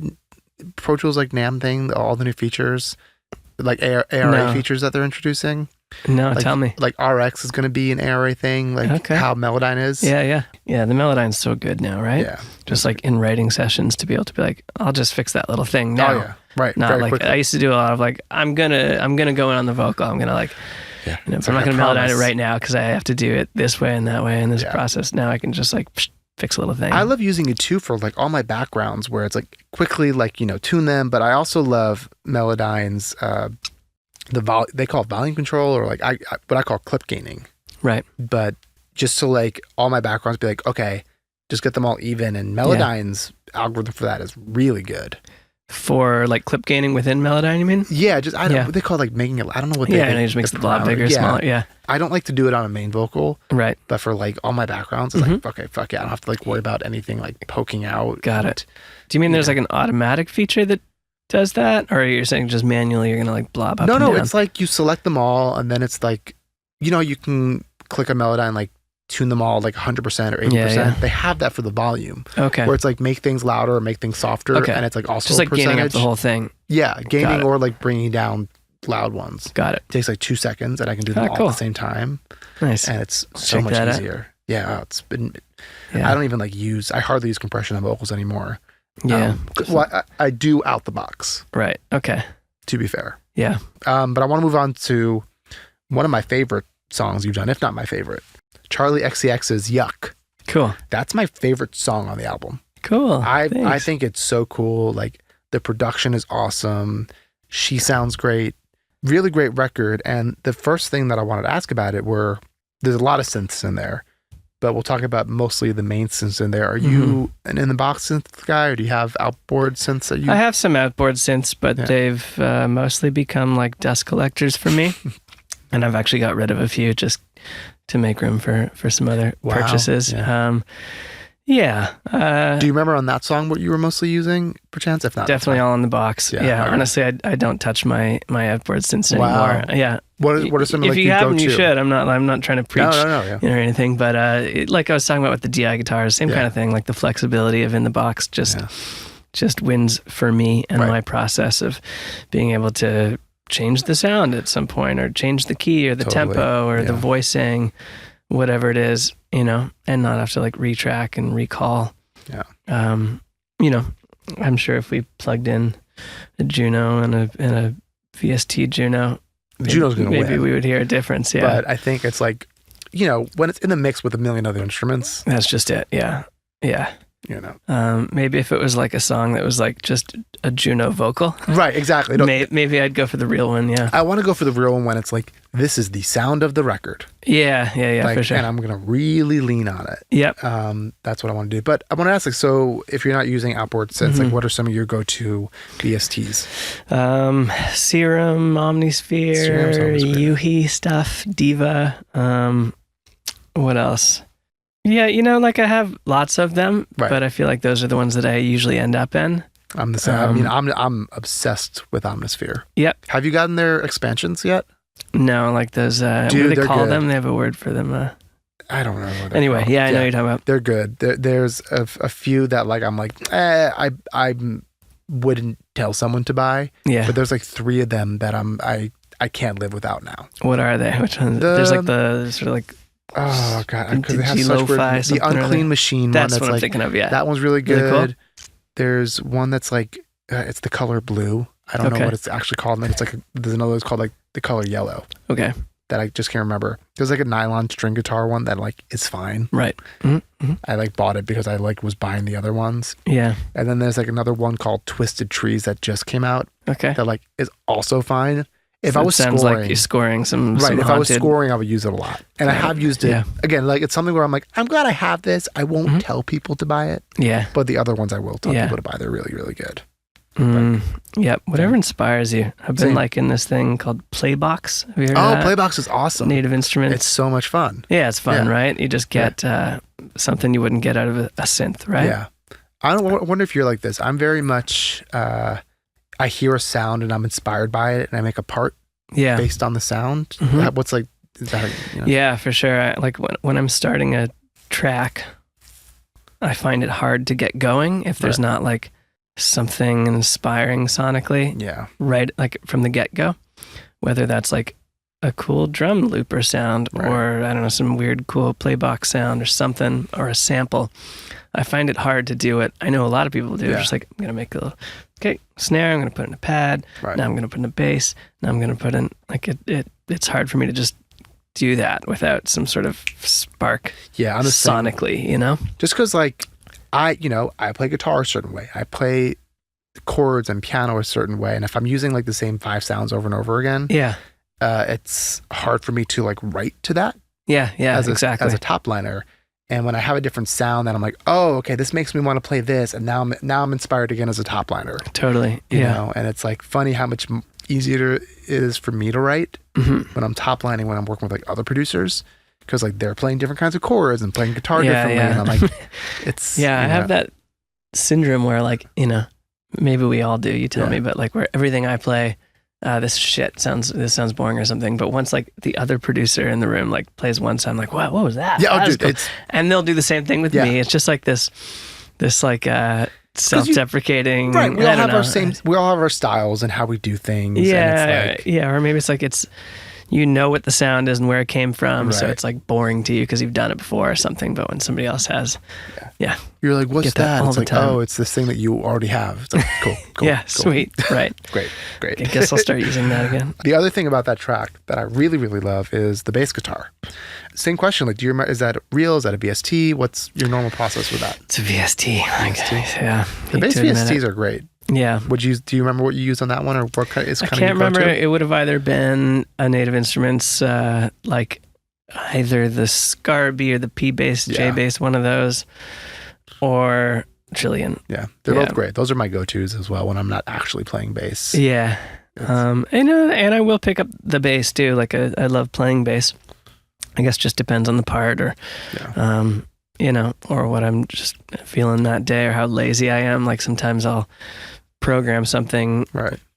Pro Tools like NAMM thing? All the new features, like ARA features that they're introducing. No, like, tell me. Like RX is going to be an ARA thing, like how Melodyne is. Yeah. The Melodyne's so good now, right? Yeah. Just like in writing sessions to be able to be like, I'll just fix that little thing now. Oh yeah, right. Not very like quickly. I used to do a lot of like, I'm gonna go in on the vocal. I'm gonna like, but I'm not gonna Melodyne it right now because I have to do it this way and that way in this process. Now I can just like fix a little thing. I love using it too for like all my backgrounds where it's like quickly like tune them, but I also love Melodyne's. They call it volume control, or like what I call clip gaining. Right. But just so like all my backgrounds be like, okay, just get them all even. And Melodyne's algorithm for that is really good. For like clip gaining within Melodyne, you mean? Yeah, just I don't what they call it, like making it. I don't know what they. Yeah, and it just makes the blob bigger, smaller. Yeah. I don't like to do it on a main vocal. Right. But for like all my backgrounds, it's like okay, fuck yeah, I don't have to like worry about anything like poking out. Got it. Do you mean there's like an automatic feature that does that, or you're saying just manually you're gonna like blob up? No, it's like you select them all, and then it's like, you can click a Melodyne, like tune them all like 100% or 80%. Yeah. They have that for the volume. Okay. Where it's like make things louder or make things softer, and it's like also just like gaining up the whole thing. Yeah, gaining or like bringing down loud ones. Got it. It takes like 2 seconds, and I can do them all at the same time. Nice. And it's so much easier. Yeah, it's been. I don't even I hardly use compression on vocals anymore. Yeah. I do out the box. Right. Okay. To be fair. Yeah. But I want to move on to one of my favorite songs you've done, if not my favorite. Charli XCX's YUCK. Cool. That's my favorite song on the album. Cool. I think it's so cool. Like the production is awesome. She sounds great. Really great record. And the first thing that I wanted to ask about it there's a lot of synths in there. But we'll talk about mostly the main synths in there. Are you an in-the-box synth guy, or do you have outboard synths that you... I have some outboard synths, but they've mostly become like dust collectors for me. And I've actually got rid of a few just to make room for some other purchases. Yeah. Do you remember on that song what you were mostly using, perchance? If not, definitely all in the box. Yeah. Right. Honestly, I don't touch my outboard synths anymore. Yeah. What are some if like you haven't, you should. I'm not trying to preach or anything, but like I was talking about with the DI guitars, same kind of thing. Like the flexibility of in the box just wins for me and my process of being able to change the sound at some point, or change the key or the tempo or the voicing, whatever it is, and not have to like retrack and recall. Yeah. I'm sure if we plugged in a Juno and a VST Juno, Juno's going to win. Maybe we would hear a difference, But I think it's like, when it's in the mix with a million other instruments. That's just it, yeah. you know. Maybe if it was like a song that was like just a Juno vocal. Right, exactly. Maybe I'd go for the real one, yeah. I want to go for the real one when it's like, this is the sound of the record. Yeah, like, for sure. And I'm going to really lean on it. Yep. That's what I want to do. But I want to ask, like, so if you're not using Outboard Synths, like, what are some of your go-to VSTs? Serum, Omnisphere, Yuhi stuff, Diva. What else? Yeah, you know, like I have lots of them, but I feel like those are the ones that I usually end up in. I'm the same. I mean, I'm obsessed with Omnisphere. Yep. Have you gotten their expansions yet? No, like those. What do they call them? They have a word for them. I don't know. What anyway, yeah, I know what you're talking about. They're good. There's a few that like I'm like, I wouldn't tell someone to buy. Yeah. But there's like 3 of them that I can't live without now. What are they? Which ones? There's like the sort of like. Oh god, because they have such weird, the Unclean Machine that's one. That's what I'm like, thinking of. Yeah, that one's really good. Really cool. There's one that's like it's the color blue. I don't know what it's actually called. And it's like there's another that's called like the color yellow. Okay. That I just can't remember. There's like a nylon string guitar one that like is fine. Right. Mm-hmm. I like bought it because I like was buying the other ones. Yeah. And then there's like another one called Twisted Trees that just came out. Okay. That like is also fine. If so I was sounds scoring, like you're scoring some right. Some if haunted... I was scoring, I would use it a lot, and I have used it again. Like it's something where I'm like, I'm glad I have this. I won't tell people to buy it. Yeah. But the other ones I will tell people to buy. They're really, really good. Yep. Whatever inspires you. I've been like in this thing called Playbox. Have you heard of that? Playbox is awesome. Native Instruments. It's so much fun. Yeah, it's fun, right? You just get something you wouldn't get out of a synth, right? Yeah. I wonder if you're like this. I'm very much. I hear a sound and I'm inspired by it, and I make a part. Yeah, based on the sound. What's like? Is that, you know? Yeah, for sure. Like when I'm starting a track, I find it hard to get going if there's not like something inspiring sonically. Yeah, right. Like from the get go, whether that's like a cool drum looper sound or I don't know, some weird cool playbox sound or something or a sample. I find it hard to do it. I know a lot of people do. Just like I'm gonna make a little snare. I'm gonna put in a pad. Now I'm gonna put in a bass. Now I'm gonna put in like it's hard for me to just do that without some sort of spark. Yeah, I'm sonically, you know. Just because like I play guitar a certain way. I play chords and piano a certain way, and if I'm using like the same 5 sounds over and over again, it's hard for me to like write to that. Yeah, exactly. As a top liner. And when I have a different sound, then I'm like, oh, okay, this makes me want to play this, and now I'm inspired again as a top liner. Totally, you know. And it's like funny how much easier it is for me to write when I'm top lining when I'm working with like other producers, because like they're playing different kinds of chords and playing guitar differently, and I'm like, it's I have that syndrome where like maybe we all do. You tell me, but like where everything I play. This sounds boring or something, but once like the other producer in the room like plays one sound, I'm like, wow, what was that? Yeah, that cool. And they'll do the same thing with me. It's just like this like self-deprecating. Right, we all have our styles and how we do things. Yeah, and it's like, or maybe it's like you know what the sound is and where it came from, so it's like boring to you because you've done it before or something. But when somebody else has, you're like, what's that? It's like, oh, it's this thing that you already have. It's like, cool. Yeah, cool. Sweet, right? Great. I guess I'll start using that again. The other thing about that track that I really, really love is the bass guitar. Same question. Like, do you remember? Is that real? Is that a VST? What's your normal process with that? It's a VST. Yeah. The bass VSTs are great. Yeah. Do you remember what you used on that one, or what kind is kind of? I can't remember. It would have either been a Native Instruments, like either the Scarby or the P bass, J bass, one of those, or Chilean. Yeah, they're both great. Those are my go-tos as well when I'm not actually playing bass. Yeah. And I will pick up the bass too. Like I love playing bass. I guess just depends on the part or, or what I'm just feeling that day or how lazy I am. Like sometimes I'll program something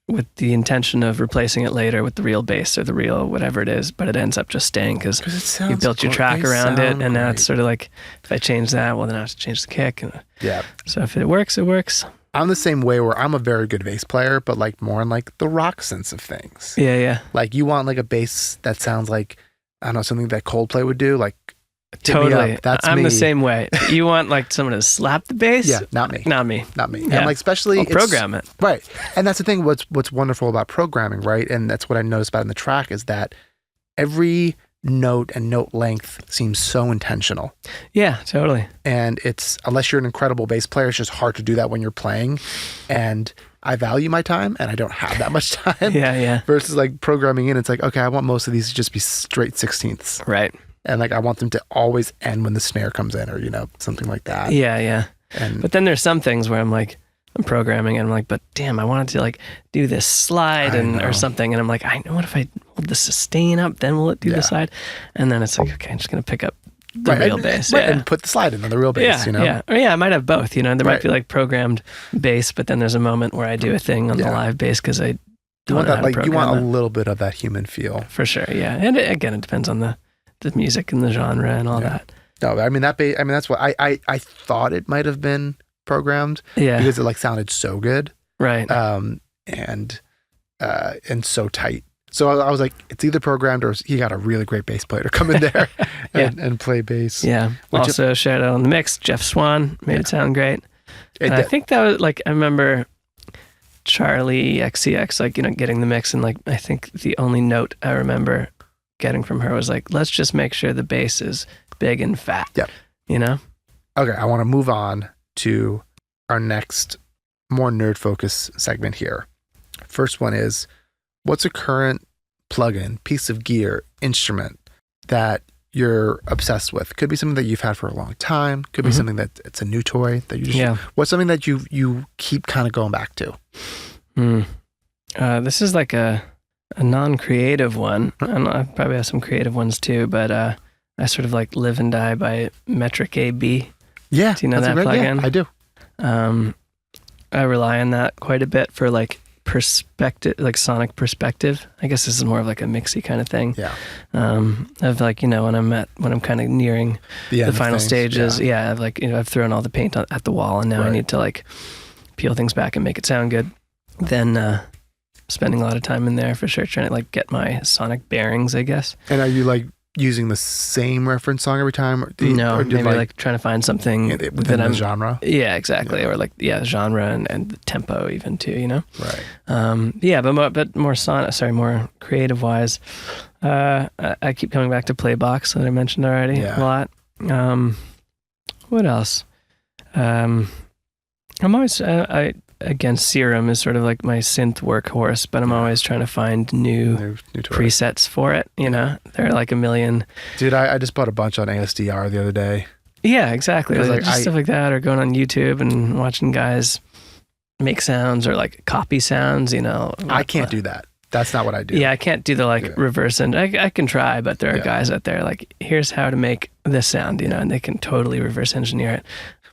with the intention of replacing it later with the real bass or the real whatever it is, but it ends up just staying because you built your track around it, and now it's sort of like if I change that, well then I have to change the kick. So if it works, it works. I'm the same way where I'm a very good bass player, but like more in like the rock sense of things. Yeah. Like you want like a bass that sounds like, I don't know, something that Coldplay would do, like totally. I'm me. the same way. You want like someone to slap the bass? Yeah, not me. Yeah. And like especially program it. Right. And that's the thing. What's wonderful about programming, right? And that's what I noticed about in the track is that every note and note length seems so intentional. Yeah, totally. And it's, unless you're an incredible bass player, it's just hard to do that when you're playing. And I value my time and I don't have that much time. Yeah. Versus like programming in, it's like, okay, I want most of these to just be straight 16ths. Right. And like, I want them to always end when the snare comes in, or, something like that. Yeah. And but then there's some things where I'm programming and I'm like, but damn, I wanted to like do this slide or something. And I'm like, I know, what if I hold the sustain up, then will it do the slide? And then it's like, okay, I'm just going to pick up the real bass. And put the slide in on the real bass, Yeah. Or I might have both, there might be like programmed bass, but then there's a moment where I do a thing on the live bass because I don't know how to program you want it. a little bit of that human feel. For sure, yeah. And again, it depends on the music and the genre and all that. No, I mean, that's what I thought it might have been programmed. Yeah. Because it like sounded so good. Right. And so tight. So I was like, it's either programmed or he got a really great bass player to come in there and play bass. Yeah. Also, shout out on the mix, Jeff Swan made it sound great. And I think that was like, I remember Charli XCX, like, getting the mix, and like, I think the only note I remember getting from her was like, let's just make sure the bass is big and fat. Yep. Okay, I want to move on to our next more nerd focus segment here. First one is, what's a current plugin, piece of gear, instrument that you're obsessed with? Could be something that you've had for a long time. Could be something that it's a new toy that you just, what's something that you keep kind of going back to? This is like a non-creative one. And I probably have some creative ones too, but I sort of like live and die by Metric AB. Yeah. Do you know that plugin? Yeah, I do. I rely on that quite a bit for like perspective, like sonic perspective. I guess this is more of like a mixy kind of thing. Yeah. Of like, when I'm kind of nearing the final stages. Yeah. I've like, I've thrown all the paint at the wall, and now I need to like peel things back and make it sound good. Then spending a lot of time in there for sure, trying to like get my sonic bearings, I guess. And are you like using the same reference song every time? Or maybe like trying to find something within the genre. Yeah, exactly. Yeah. Or like, genre and the tempo even too, Right. But more creative wise. I keep coming back to Playbox that I mentioned already a lot. What else? I'm always, again, Serum is sort of like my synth workhorse, but I'm always trying to find new presets for it. There are like a million. Dude, I just bought a bunch on ASDR the other day. Yeah, exactly. Like stuff like that, or going on YouTube and watching guys make sounds or like copy sounds. I can't do that. That's not what I do. Yeah, I can't do the reverse, and I can try, but there are guys out there like, here's how to make this sound, and they can totally reverse engineer it.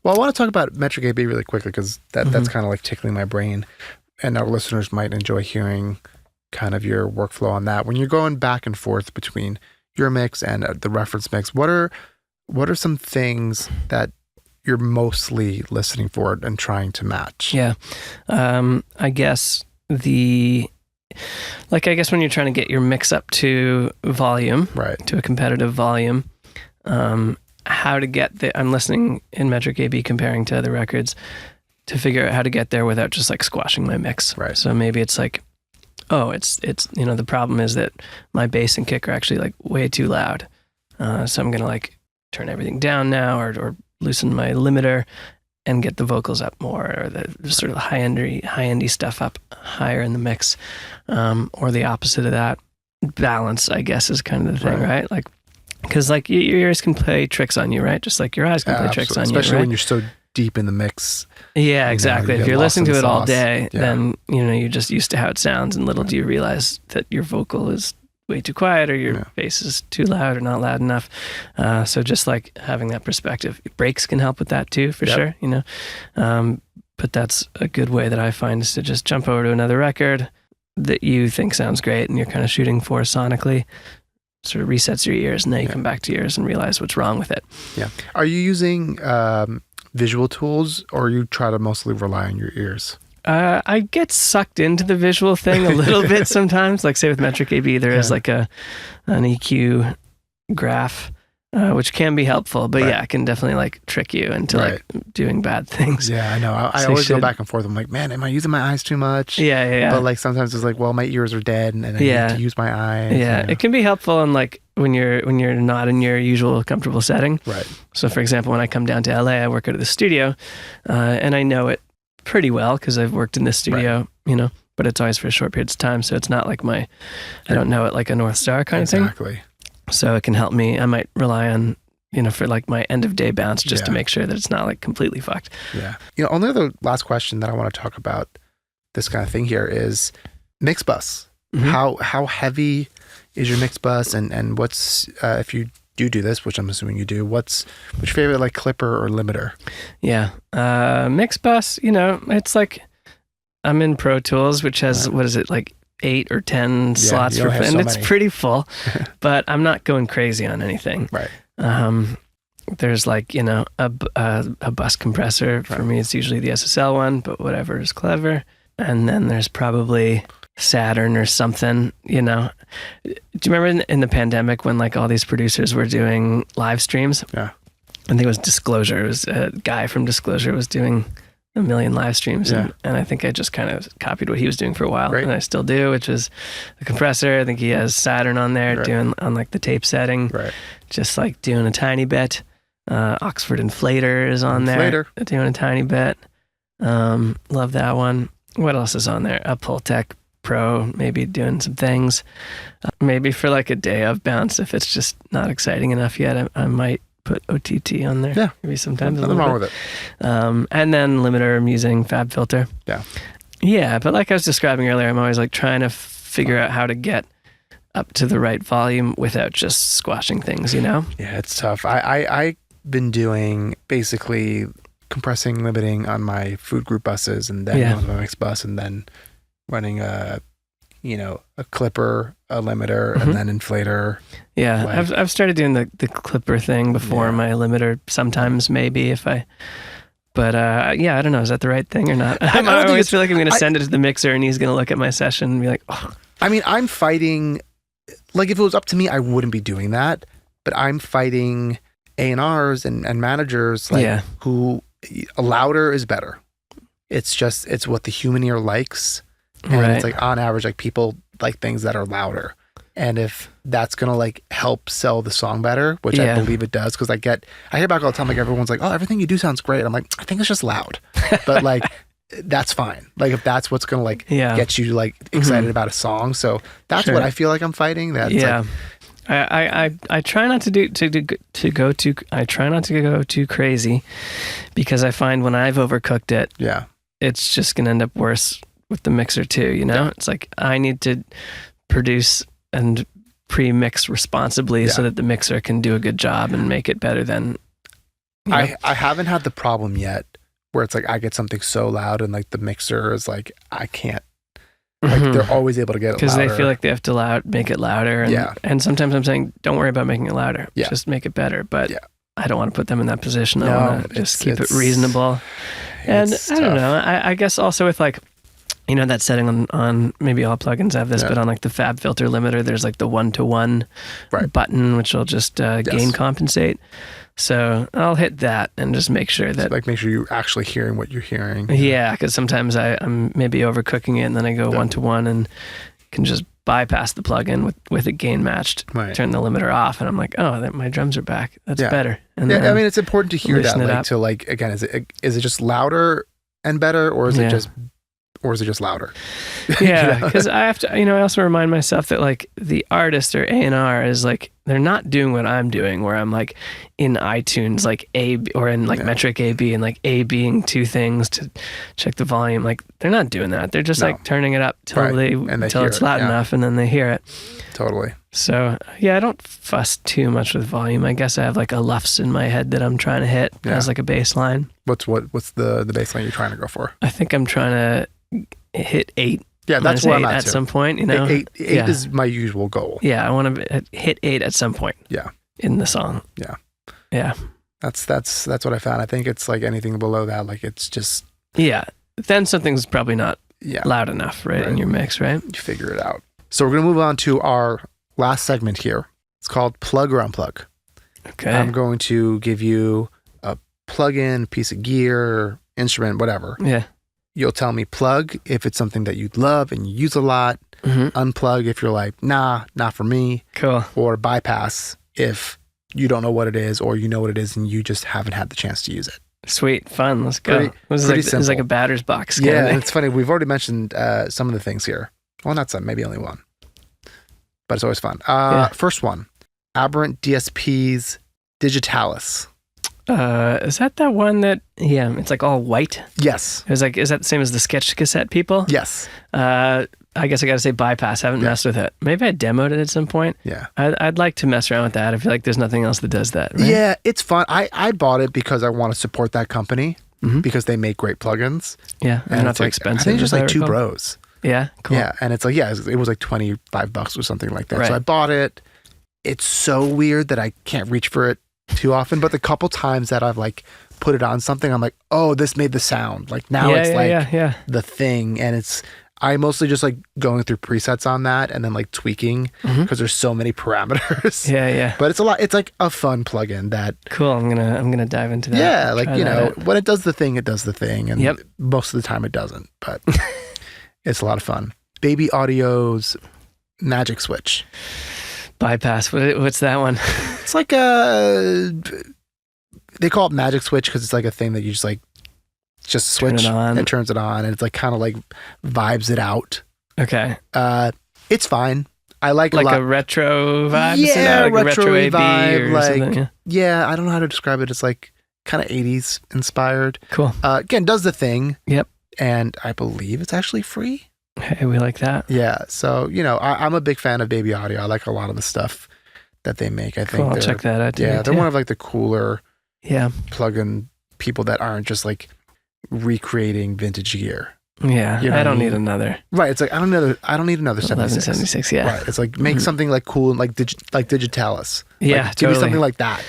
Well, I want to talk about Metric AB really quickly, because that's kind of like tickling my brain, and our listeners might enjoy hearing kind of your workflow on that. When you're going back and forth between your mix and the reference mix, what are some things that you're mostly listening for and trying to match? Yeah, I guess when you're trying to get your mix up to volume, right, to a competitive volume, how to get I'm listening in Metric AB, comparing to other records, to figure out how to get there without just like squashing my mix. Right. So maybe it's like, it's the problem is that my bass and kick are actually like way too loud. So I'm going to like turn everything down now, or loosen my limiter and get the vocals up more, or the sort of high-endy stuff up higher in the mix, or the opposite of that. Balance, I guess, is kind of the thing, right? Like, because like your ears can play tricks on you, right? Just like your eyes can play tricks on you, especially when you're so deep in the mix. Yeah, exactly. If you're listening to it all day, then you're just used to how it sounds, and little do you realize that your vocal is way too quiet, or your bass is too loud or not loud enough. So just like having that perspective, breaks can help with that too, for sure. But that's a good way that I find, is to just jump over to another record that you think sounds great and you're kind of shooting for sonically. Sort of resets your ears, and then you come back to yours and realize what's wrong with it. Yeah. Are you using visual tools, or you try to mostly rely on your ears? I get sucked into the visual thing a little bit sometimes. Like say with Metric AB, there is like an EQ graph which can be helpful, but Right. yeah, it can definitely like trick you into like doing bad things. Yeah, I know. I So always go should- back and forth. I'm like, man, am I using my eyes too much? Yeah. But like sometimes it's like, well, my ears are dead, and I need to use my eyes. Yeah, it can be helpful in like when you're not in your usual comfortable setting. Right. So, for example, when I come down to LA, I work out of the studio, and I know it pretty well because I've worked in this studio, you know. But it's always for short periods of time, so it's not like I don't know it like a North Star kind of thing. Exactly. So it can help me. I might rely on, you know, for like my end of day bounce just to make sure that it's not like completely fucked. Yeah. You know, only other last question that I want to talk about this kind of thing here is mix bus. Mm-hmm. How heavy is your mix bus, and what's if you do this, which I'm assuming you do, what's your favorite like clipper or limiter? Yeah. Mix bus, you know, it's like I'm in Pro Tools, which has what is it, like 8 or 10 slots for and it's pretty full, but I'm not going crazy on anything. Right. There's like, you know, a bus compressor. For me, it's usually the SSL one, but whatever is clever. And then there's probably Saturn or something, you know. Do you remember in the pandemic when like all these producers were doing live streams? Yeah. I think it was Disclosure. It was a guy from Disclosure was doing a million live streams. And I think I just kind of copied what he was doing for a while. Right. And I still do, which is a compressor. I think he has Saturn on there doing on like the tape setting. Right. Just like doing a tiny bit. Oxford Inflator is on there. Doing a tiny bit. Love that one. What else is on there? A Pultec Pro, maybe doing some things. Maybe for like a day of bounce, if it's just not exciting enough yet, I might put OTT on there. Yeah. Maybe sometimes. Nothing wrong with it. And then limiter, I'm using Fab Filter. Yeah. Yeah, but like I was describing earlier, I'm always like trying to figure out how to get up to the right volume without just squashing things, you know? Yeah, it's tough. I've been doing basically compressing, limiting on my food group buses, and then on my mix bus, and then running a clipper, a limiter, and then inflator. Yeah, like, I've started doing the clipper thing before my limiter. Sometimes maybe but I don't know. Is that the right thing or not? I always feel like I'm going to send it to the mixer and he's going to look at my session and be like, oh. I mean, I'm fighting. Like if it was up to me, I wouldn't be doing that. But I'm fighting A&Rs and managers who louder is better. It's what the human ear likes. And it's like on average, like people like things that are louder. And if that's going to like help sell the song better, which I believe it does. Cause I hear back all the time, like everyone's like, oh, everything you do sounds great. I'm like, I think it's just loud, but like, that's fine. Like if that's what's going to like get you like excited about a song. So that's what I feel like I'm fighting. That's like, I try not to go too crazy because I find when I've overcooked it, it's just going to end up worse with the mixer too, you know? It's like I need to produce and pre-mix responsibly so that the mixer can do a good job and make it better than, you know? I haven't had the problem yet where it's like I get something so loud and like the mixer is like, I can't, like they're always able to get it louder. Because they feel like they have to make it louder. And, and sometimes I'm saying, don't worry about making it louder. Just make it better. But I don't want to put them in that position. I want to just keep it reasonable. And I don't know. I guess also with like, you know, that setting on maybe all plugins have this, but on like the Fab Filter limiter, there's like the 1-to-1 button, which will just gain compensate. So I'll hit that and just make sure that... So like make sure you're actually hearing what you're hearing. Yeah, because sometimes I'm maybe overcooking it and then I go 1-to-1 and can just bypass the plugin with it gain matched, turn the limiter off, and I'm like, oh, my drums are back. That's better. And I mean, it's important to hear that. Like, to like, again, is it just louder and better, or is it just louder? Yeah, because I have to, I also remind myself that like the artist or A&R is like, they're not doing what I'm doing, where I'm like in iTunes, like A, or in like Metric AB, and like A being two things to check the volume. Like they're not doing that. They're just like turning it up till it's loud enough, and then they hear it. Totally. So I don't fuss too much with volume. I guess I have like a LUFS in my head that I'm trying to hit as like a bass line. What's the bass line you're trying to go for? I think I'm trying to hit 8. Yeah, that's where I'm at some point, 8 is my usual goal. Yeah, I want to hit 8 at some point. Yeah. In the song. Yeah. Yeah. That's what I found. I think it's like anything below that, like it's just... Yeah. Then something's probably not loud enough, right, in your mix, right? You figure it out. So we're going to move on to our last segment here. It's called Plug or Unplug. Okay. I'm going to give you a plug-in, piece of gear, instrument, whatever. Yeah. You'll tell me plug if it's something that you love and you use a lot. Unplug if you're like, nah, not for me. Cool. Or bypass if you don't know what it is or you know what it is and you just haven't had the chance to use it. Sweet. Fun. Let's go. It's like a batter's box. Yeah, and it's funny. We've already mentioned some of the things here. Well, not some, maybe only one. But it's always fun. First one, Aberrant DSP's Digitalis. Is that one that, it's like all white? Yes. Is that the same as the Sketch Cassette people? Yes. I guess I got to say bypass. I haven't messed with it. Maybe I demoed it at some point. Yeah. I'd like to mess around with that. I feel like there's nothing else that does that. Right? Yeah, it's fun. I bought it because I want to support that company because they make great plugins. Yeah. And not it's too like, expensive. I think it's just like two bros. Yeah. Cool. Yeah. And it's like, it was like $25 or something like that. Right. So I bought it. It's so weird that I can't reach for it too often. But the couple times that I've like put it on something, I'm like, oh, this made the sound. Like now it's the thing. And I mostly just like going through presets on that and then like tweaking because there's so many parameters. Yeah. But it's a lot. It's like a fun plugin that. Cool. I'm gonna dive into that. Yeah, like when it does the thing, it does the thing, and most of the time it doesn't. But it's a lot of fun. Baby Audio's Magic Switch. Bypass. What's that one? It's like they call it Magic Switch because it's like a thing that you just switch and turns it on, and it's like kind of like vibes it out. Okay. It's fine. I like a retro vibe. Yeah, like retro AV vibe. Or like I don't know how to describe it. It's like kind of 80s inspired. Cool. Again, does the thing. Yep. And I believe it's actually free. Hey, we like that. Yeah. So I'm a big fan of Baby Audio. I like a lot of the stuff that they make. I think I'll check that out. Yeah, they're one of like the cooler plugin people that aren't just like recreating vintage gear. Yeah, I don't need another. Right, it's like I don't need another 76. 1176. Yeah, right. It's like make something like cool and like Digitalis. Yeah, like, give me something like that.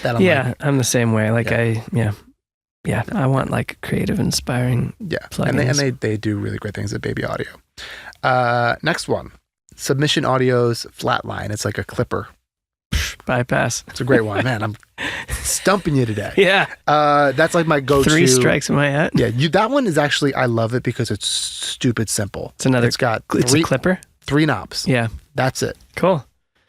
I'm the same way. Like I want like creative, inspiring. Yeah, plugins. and they do really great things at Baby Audio. Next one, Submission Audio's Flatline. It's like a clipper. Bypass. It's a great one, man. I'm stumping you today. Yeah. That's like my go-to. 3 strikes in my hat. Yeah, that one is actually, I love it because it's stupid simple. It's It's got a clipper? 3 knobs. Yeah. That's it. Cool.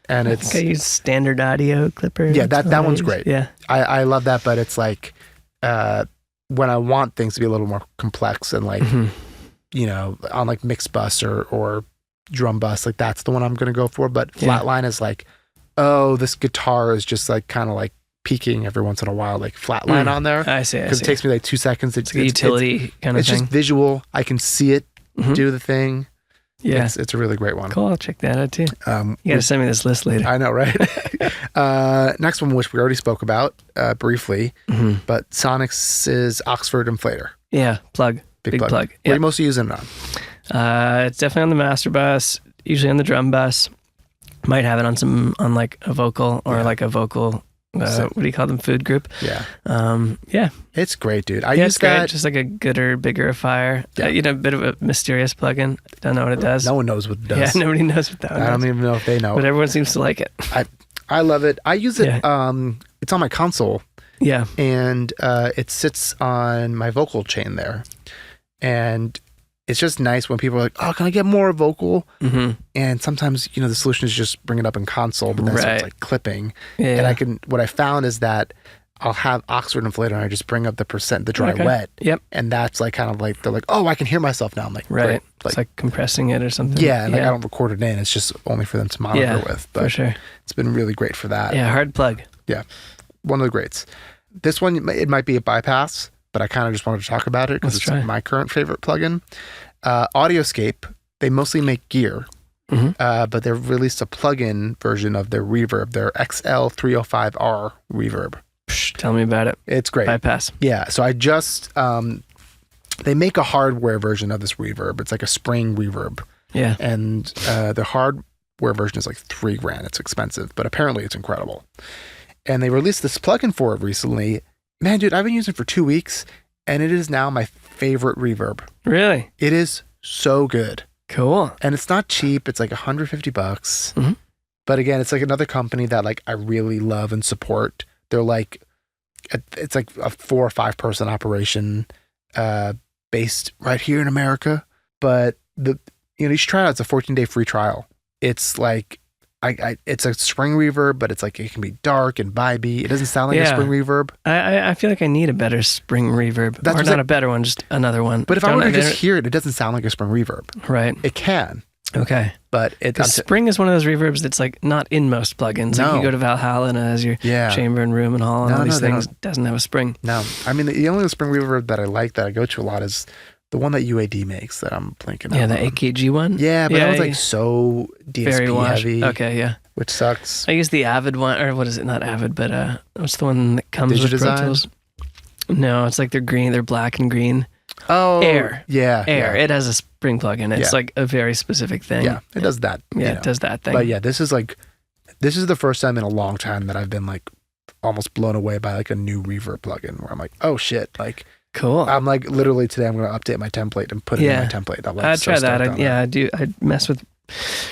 And I think I use standard audio clipper. Yeah, that one's great. Yeah. I love that, but it's like when I want things to be a little more complex and like, on like mixed bus or drum bus, like that's the one I'm going to go for. But Flatline is like, oh, this guitar is just like kind of like peaking every once in a while, like Flatline on there. I see. Because it takes me like 2 seconds. It's a utility kind of thing. It's just visual. I can see it do the thing. Yeah. It's a really great one. Cool. I'll check that out too. You got to send me this list later. I know, right? Next one, which we already spoke about briefly, but Sonics' Oxford Inflator. Yeah. Plug. Big plug. What are you mostly using it on? It's definitely on the master bus, usually on the drum bus. Might have it on like a vocal or like a vocal. What do you call them? Food group. Yeah. Yeah. It's great, dude. I use that. Great. Just like a gooder, bigger fire. Yeah. A bit of a mysterious plugin. Don't know what it does. No one knows what it does. Yeah, nobody knows what that one does. I don't even know if they know. But everyone seems to like it. I love it. I use it. It's on my console. Yeah. And it sits on my vocal chain there. And it's just nice when people are like, oh, can I get more vocal? And sometimes, the solution is just bring it up in console, but that's it's like clipping. Yeah. And what I found is that I'll have Oxford Inflator and I just bring up the percent, the dry wet. Yep. And that's like kind of like, they're like, oh, I can hear myself now. I'm like, right. Great. It's like compressing it or something. Yeah. And like I don't record it in. It's just only for them to monitor with. But for sure. It's been really great for that. Yeah. Hard plug. Yeah. One of the greats. This one, it might be a bypass, but I kind of just wanted to talk about it because it's my current favorite plugin. Audioscape, they mostly make gear, but they've released a plug-in version of their reverb, their XL305R reverb. Tell me about it. It's great. Bypass. Yeah, so I just, they make a hardware version of this reverb. It's like a spring reverb. Yeah. And the hardware version is like $3,000. It's expensive, but apparently it's incredible. And they released this plugin for it recently. Man, dude, I've been using it for 2 weeks, and it is now my favorite reverb. Really? It is so good. Cool. And it's not cheap. It's like $150. But again, it's like another company that like I really love and support They're like, it's like a 4 or 5 person operation based right here in America. But you should try it out. It's a 14-day free trial. It's like, it's a spring reverb, but it's like, it can be dark and vibey. It doesn't sound like a spring reverb. I feel like I need a better spring reverb. Or not a better one, just another one. But if I were to just hear it, it doesn't sound like a spring reverb. Right. It can. Okay. But spring is one of those reverbs that's like not in most plugins. No. Like you go to Valhalla and it has your chamber and room and hall and all these things. It doesn't have a spring. No. I mean, the only spring reverb that I like, that I go to a lot, is the one that UAD makes that I'm blanking on. Yeah, the AKG one? Yeah, but that was like so DSP heavy. Okay, yeah. Which sucks. I use the Avid one, or what is it? Not Avid, but what's the one that comes with Pro Tools? No, it's like they're green, they're black and green. Oh, Air. Yeah. Air. It has a spring plug-in. It's like a very specific thing. Yeah, it does that. Yeah, it does that thing. But yeah, this is the first time in a long time that I've been like almost blown away by like a new reverb plugin where I'm like, oh shit, like cool. I'm like literally today I'm going to update my template and put it in my template. I'd try that. I do. I mess with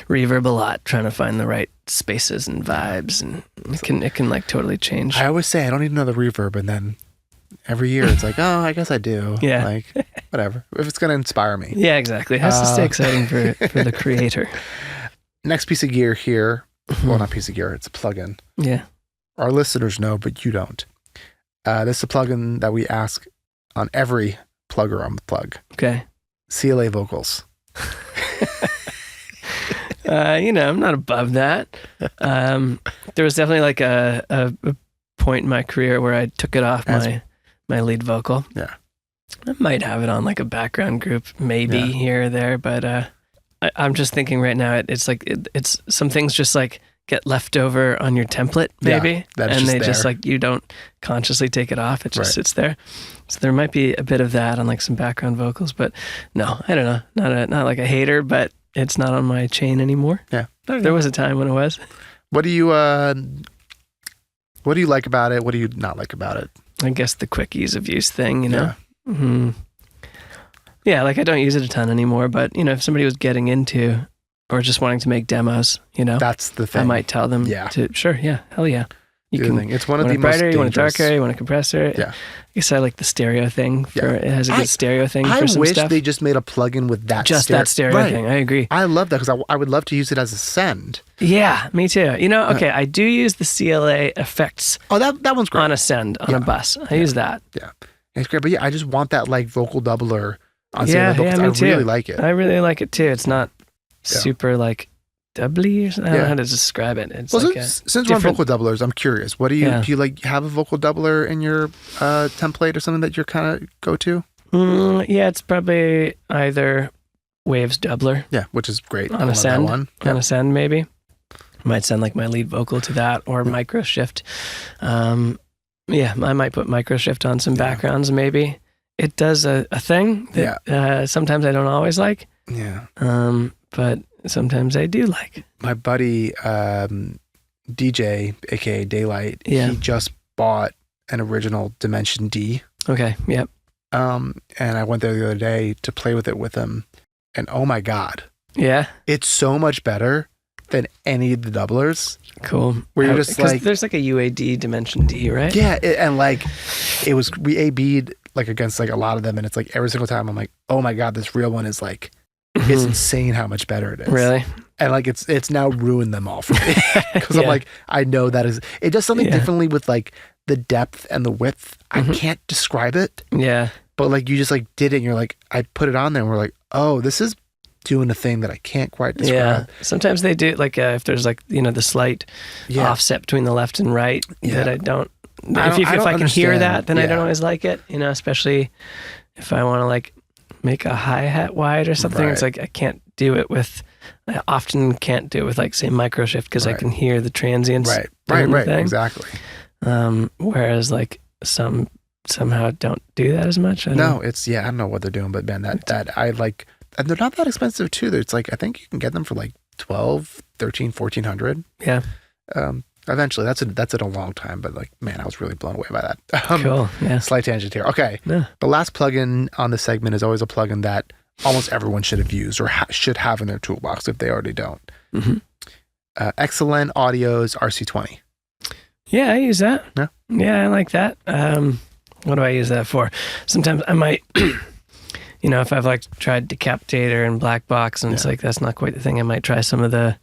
reverb a lot, trying to find the right spaces and vibes, and it can like totally change. I always say I don't need another reverb, and then every year it's like, oh, I guess I do. Yeah. Like, whatever. If it's going to inspire me. Yeah, exactly. It has to stay exciting for the creator. Next piece of gear here. Well, not piece of gear. It's a plugin. Yeah. Our listeners know, but you don't. This is a plugin that we ask on every plugger on the plug. Okay. CLA vocals. I'm not above that. There was definitely like a point in my career where I took it off my lead vocal. Yeah. I might have it on like a background group, maybe here or there, but I'm just thinking right now, it's like it's some things just like get left over on your template, maybe, and they just like, you don't consciously take it off. It just sits there. So there might be a bit of that on like some background vocals, but no, I don't know. Not like a hater, but it's not on my chain anymore. Yeah. There was a time when it was. What do you like about it? What do you not like about it? I guess the quick ease of use thing, you know? Yeah. Mm-hmm. Yeah, like I don't use it a ton anymore, but if somebody was getting into or just wanting to make demos, that's the thing. I might tell them hell yeah. You can. It's one of the most brighter, dangerous. you want it darker, you want a compressor. Yeah. I guess I like the stereo thing. It has a good stereo thing for some stuff. I wish they just made a plugin with that. That stereo thing. I agree. I love that because I would love to use it as a send. Yeah, me too. Okay, I do use the CLA effects. Oh, that one's great. On a send, on a bus. I use that. Yeah. It's great. But yeah, I just want that like vocal doubler on CLA vocals. Me I too. really like it. I really like it too. It's not super like doubly or something. I don't know how to describe it. It's since we're on vocal doublers, I'm curious. What do you like have a vocal doubler in your template or something that you're kind of go to? It's probably either Waves doubler. Yeah, which is great. On a send. On a send maybe. Might send like my lead vocal to that or micro shift. I might put micro shift on some backgrounds maybe. It does a thing that sometimes I don't always like. Yeah. But sometimes I do like. My buddy DJ, aka Daylight, he just bought an original Dimension D. Okay, yep. And I went there the other day to play with it with him, and oh my god, it's so much better than any of the doublers. Cool. Where you're just like, there's like a UAD Dimension D, right? Yeah, we A/B'd like against like a lot of them, and it's like every single time I'm like, oh my god, this real one is like. It's insane how much better it is. Really? And like it's now ruined them all for me. Because I'm like, I know that is, it does something differently with like the depth and the width. I can't describe it. Yeah. But like you just like did it and you're like, I put it on there and we're like, oh, this is doing a thing that I can't quite describe. Yeah. Sometimes they do like if there's like, the slight offset between the left and right that I don't, if I can hear that, then I don't always like it, especially if I want to like, make a hi-hat wide or something. It's like I often can't do it with like say micro shift because I can hear the transients. Right, exactly. Whereas like somehow don't do that as much. I don't know what they're doing, but man, that I like, and they're not that expensive too. It's like I think you can get them for like 12, 13, 1400. Yeah. Eventually, that's in a long time, but like, man, I was really blown away by that. Cool. Yeah. Slight tangent here. Okay. Yeah. The last plugin on the segment is always a plugin that almost everyone should have used or should have in their toolbox if they already don't. Mm-hmm. Excellent Audio's RC20. Yeah, I use that. Yeah. Yeah, I like that. What do I use that for? Sometimes I might, if I've like tried Decapitator and Black Box and it's like, that's not quite the thing, I might try some of the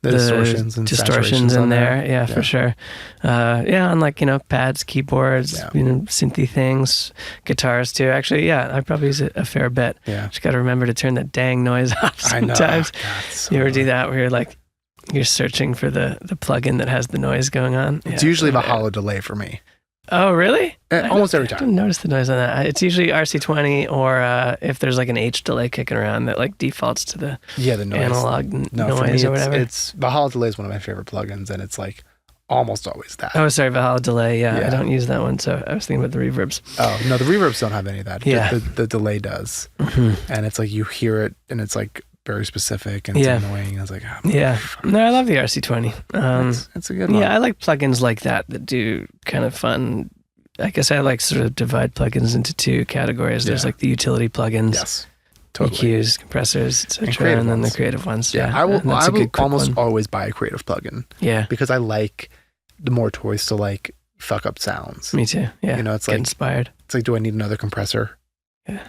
distortions and distortions in there. there. Yeah, for sure. On like, pads, keyboards, synthy things, guitars too. Actually, I probably use it a fair bit. Yeah. Just got to remember to turn that dang noise off sometimes. I know. God, so you ever do that where you're like, you're searching for the plugin that has the noise going on? It's usually the hollow delay for me. Oh, really? Almost every time. I didn't notice the noise on that. It's usually RC20 or if there's like an H delay kicking around that like defaults to the noise. Analog noise or whatever. It's the hollow delay is one of my favorite plugins, and it's like almost always that. Oh, sorry, Valhalla delay. Yeah, I don't use that one, so I was thinking about the reverbs. Oh no, the reverbs don't have any of that. Yeah, the delay does, and it's like you hear it, and it's like very specific and it's annoying. I was like, no, I love the RC20. It's a good one. Yeah, I like plugins like that do kind of fun. I guess I like sort of divide plugins into two categories. There's like the utility plugins, yes, totally. EQs, compressors, etc., and then the creative ones. Yeah, I will almost always buy a creative plugin. Yeah, because I like the more toys to like fuck up sounds. Me too. Yeah, it's get like inspired. It's like, do I need another compressor? Yeah.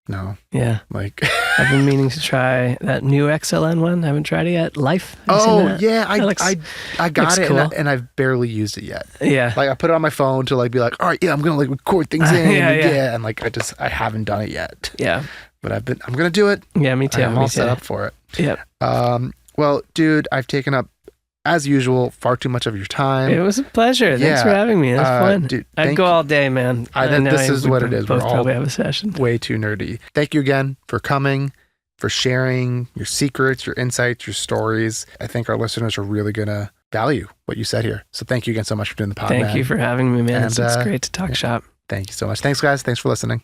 No. Yeah. Like I've been meaning to try that new XLN one. I haven't tried it yet. Life. Yeah, I got it, cool. and I've barely used it yet. Yeah. Like I put it on my phone to like be like, all right, I'm gonna like record things in, and like I haven't done it yet. Yeah. But I'm gonna do it. Yeah, me too. I'm all set up for it. Yep. Well, dude, I've taken up, as usual, far too much of your time. It was a pleasure. Thanks for having me. That's fun. Dude, I'd go all day, man. This is what it is. We're all probably have a session. Way too nerdy. Thank you again for coming, for sharing your secrets, your insights, your stories. I think our listeners are really going to value what you said here. So thank you again so much for doing the pod, Thank you for having me, man. It's great to talk shop. Thank you so much. Thanks, guys. Thanks for listening.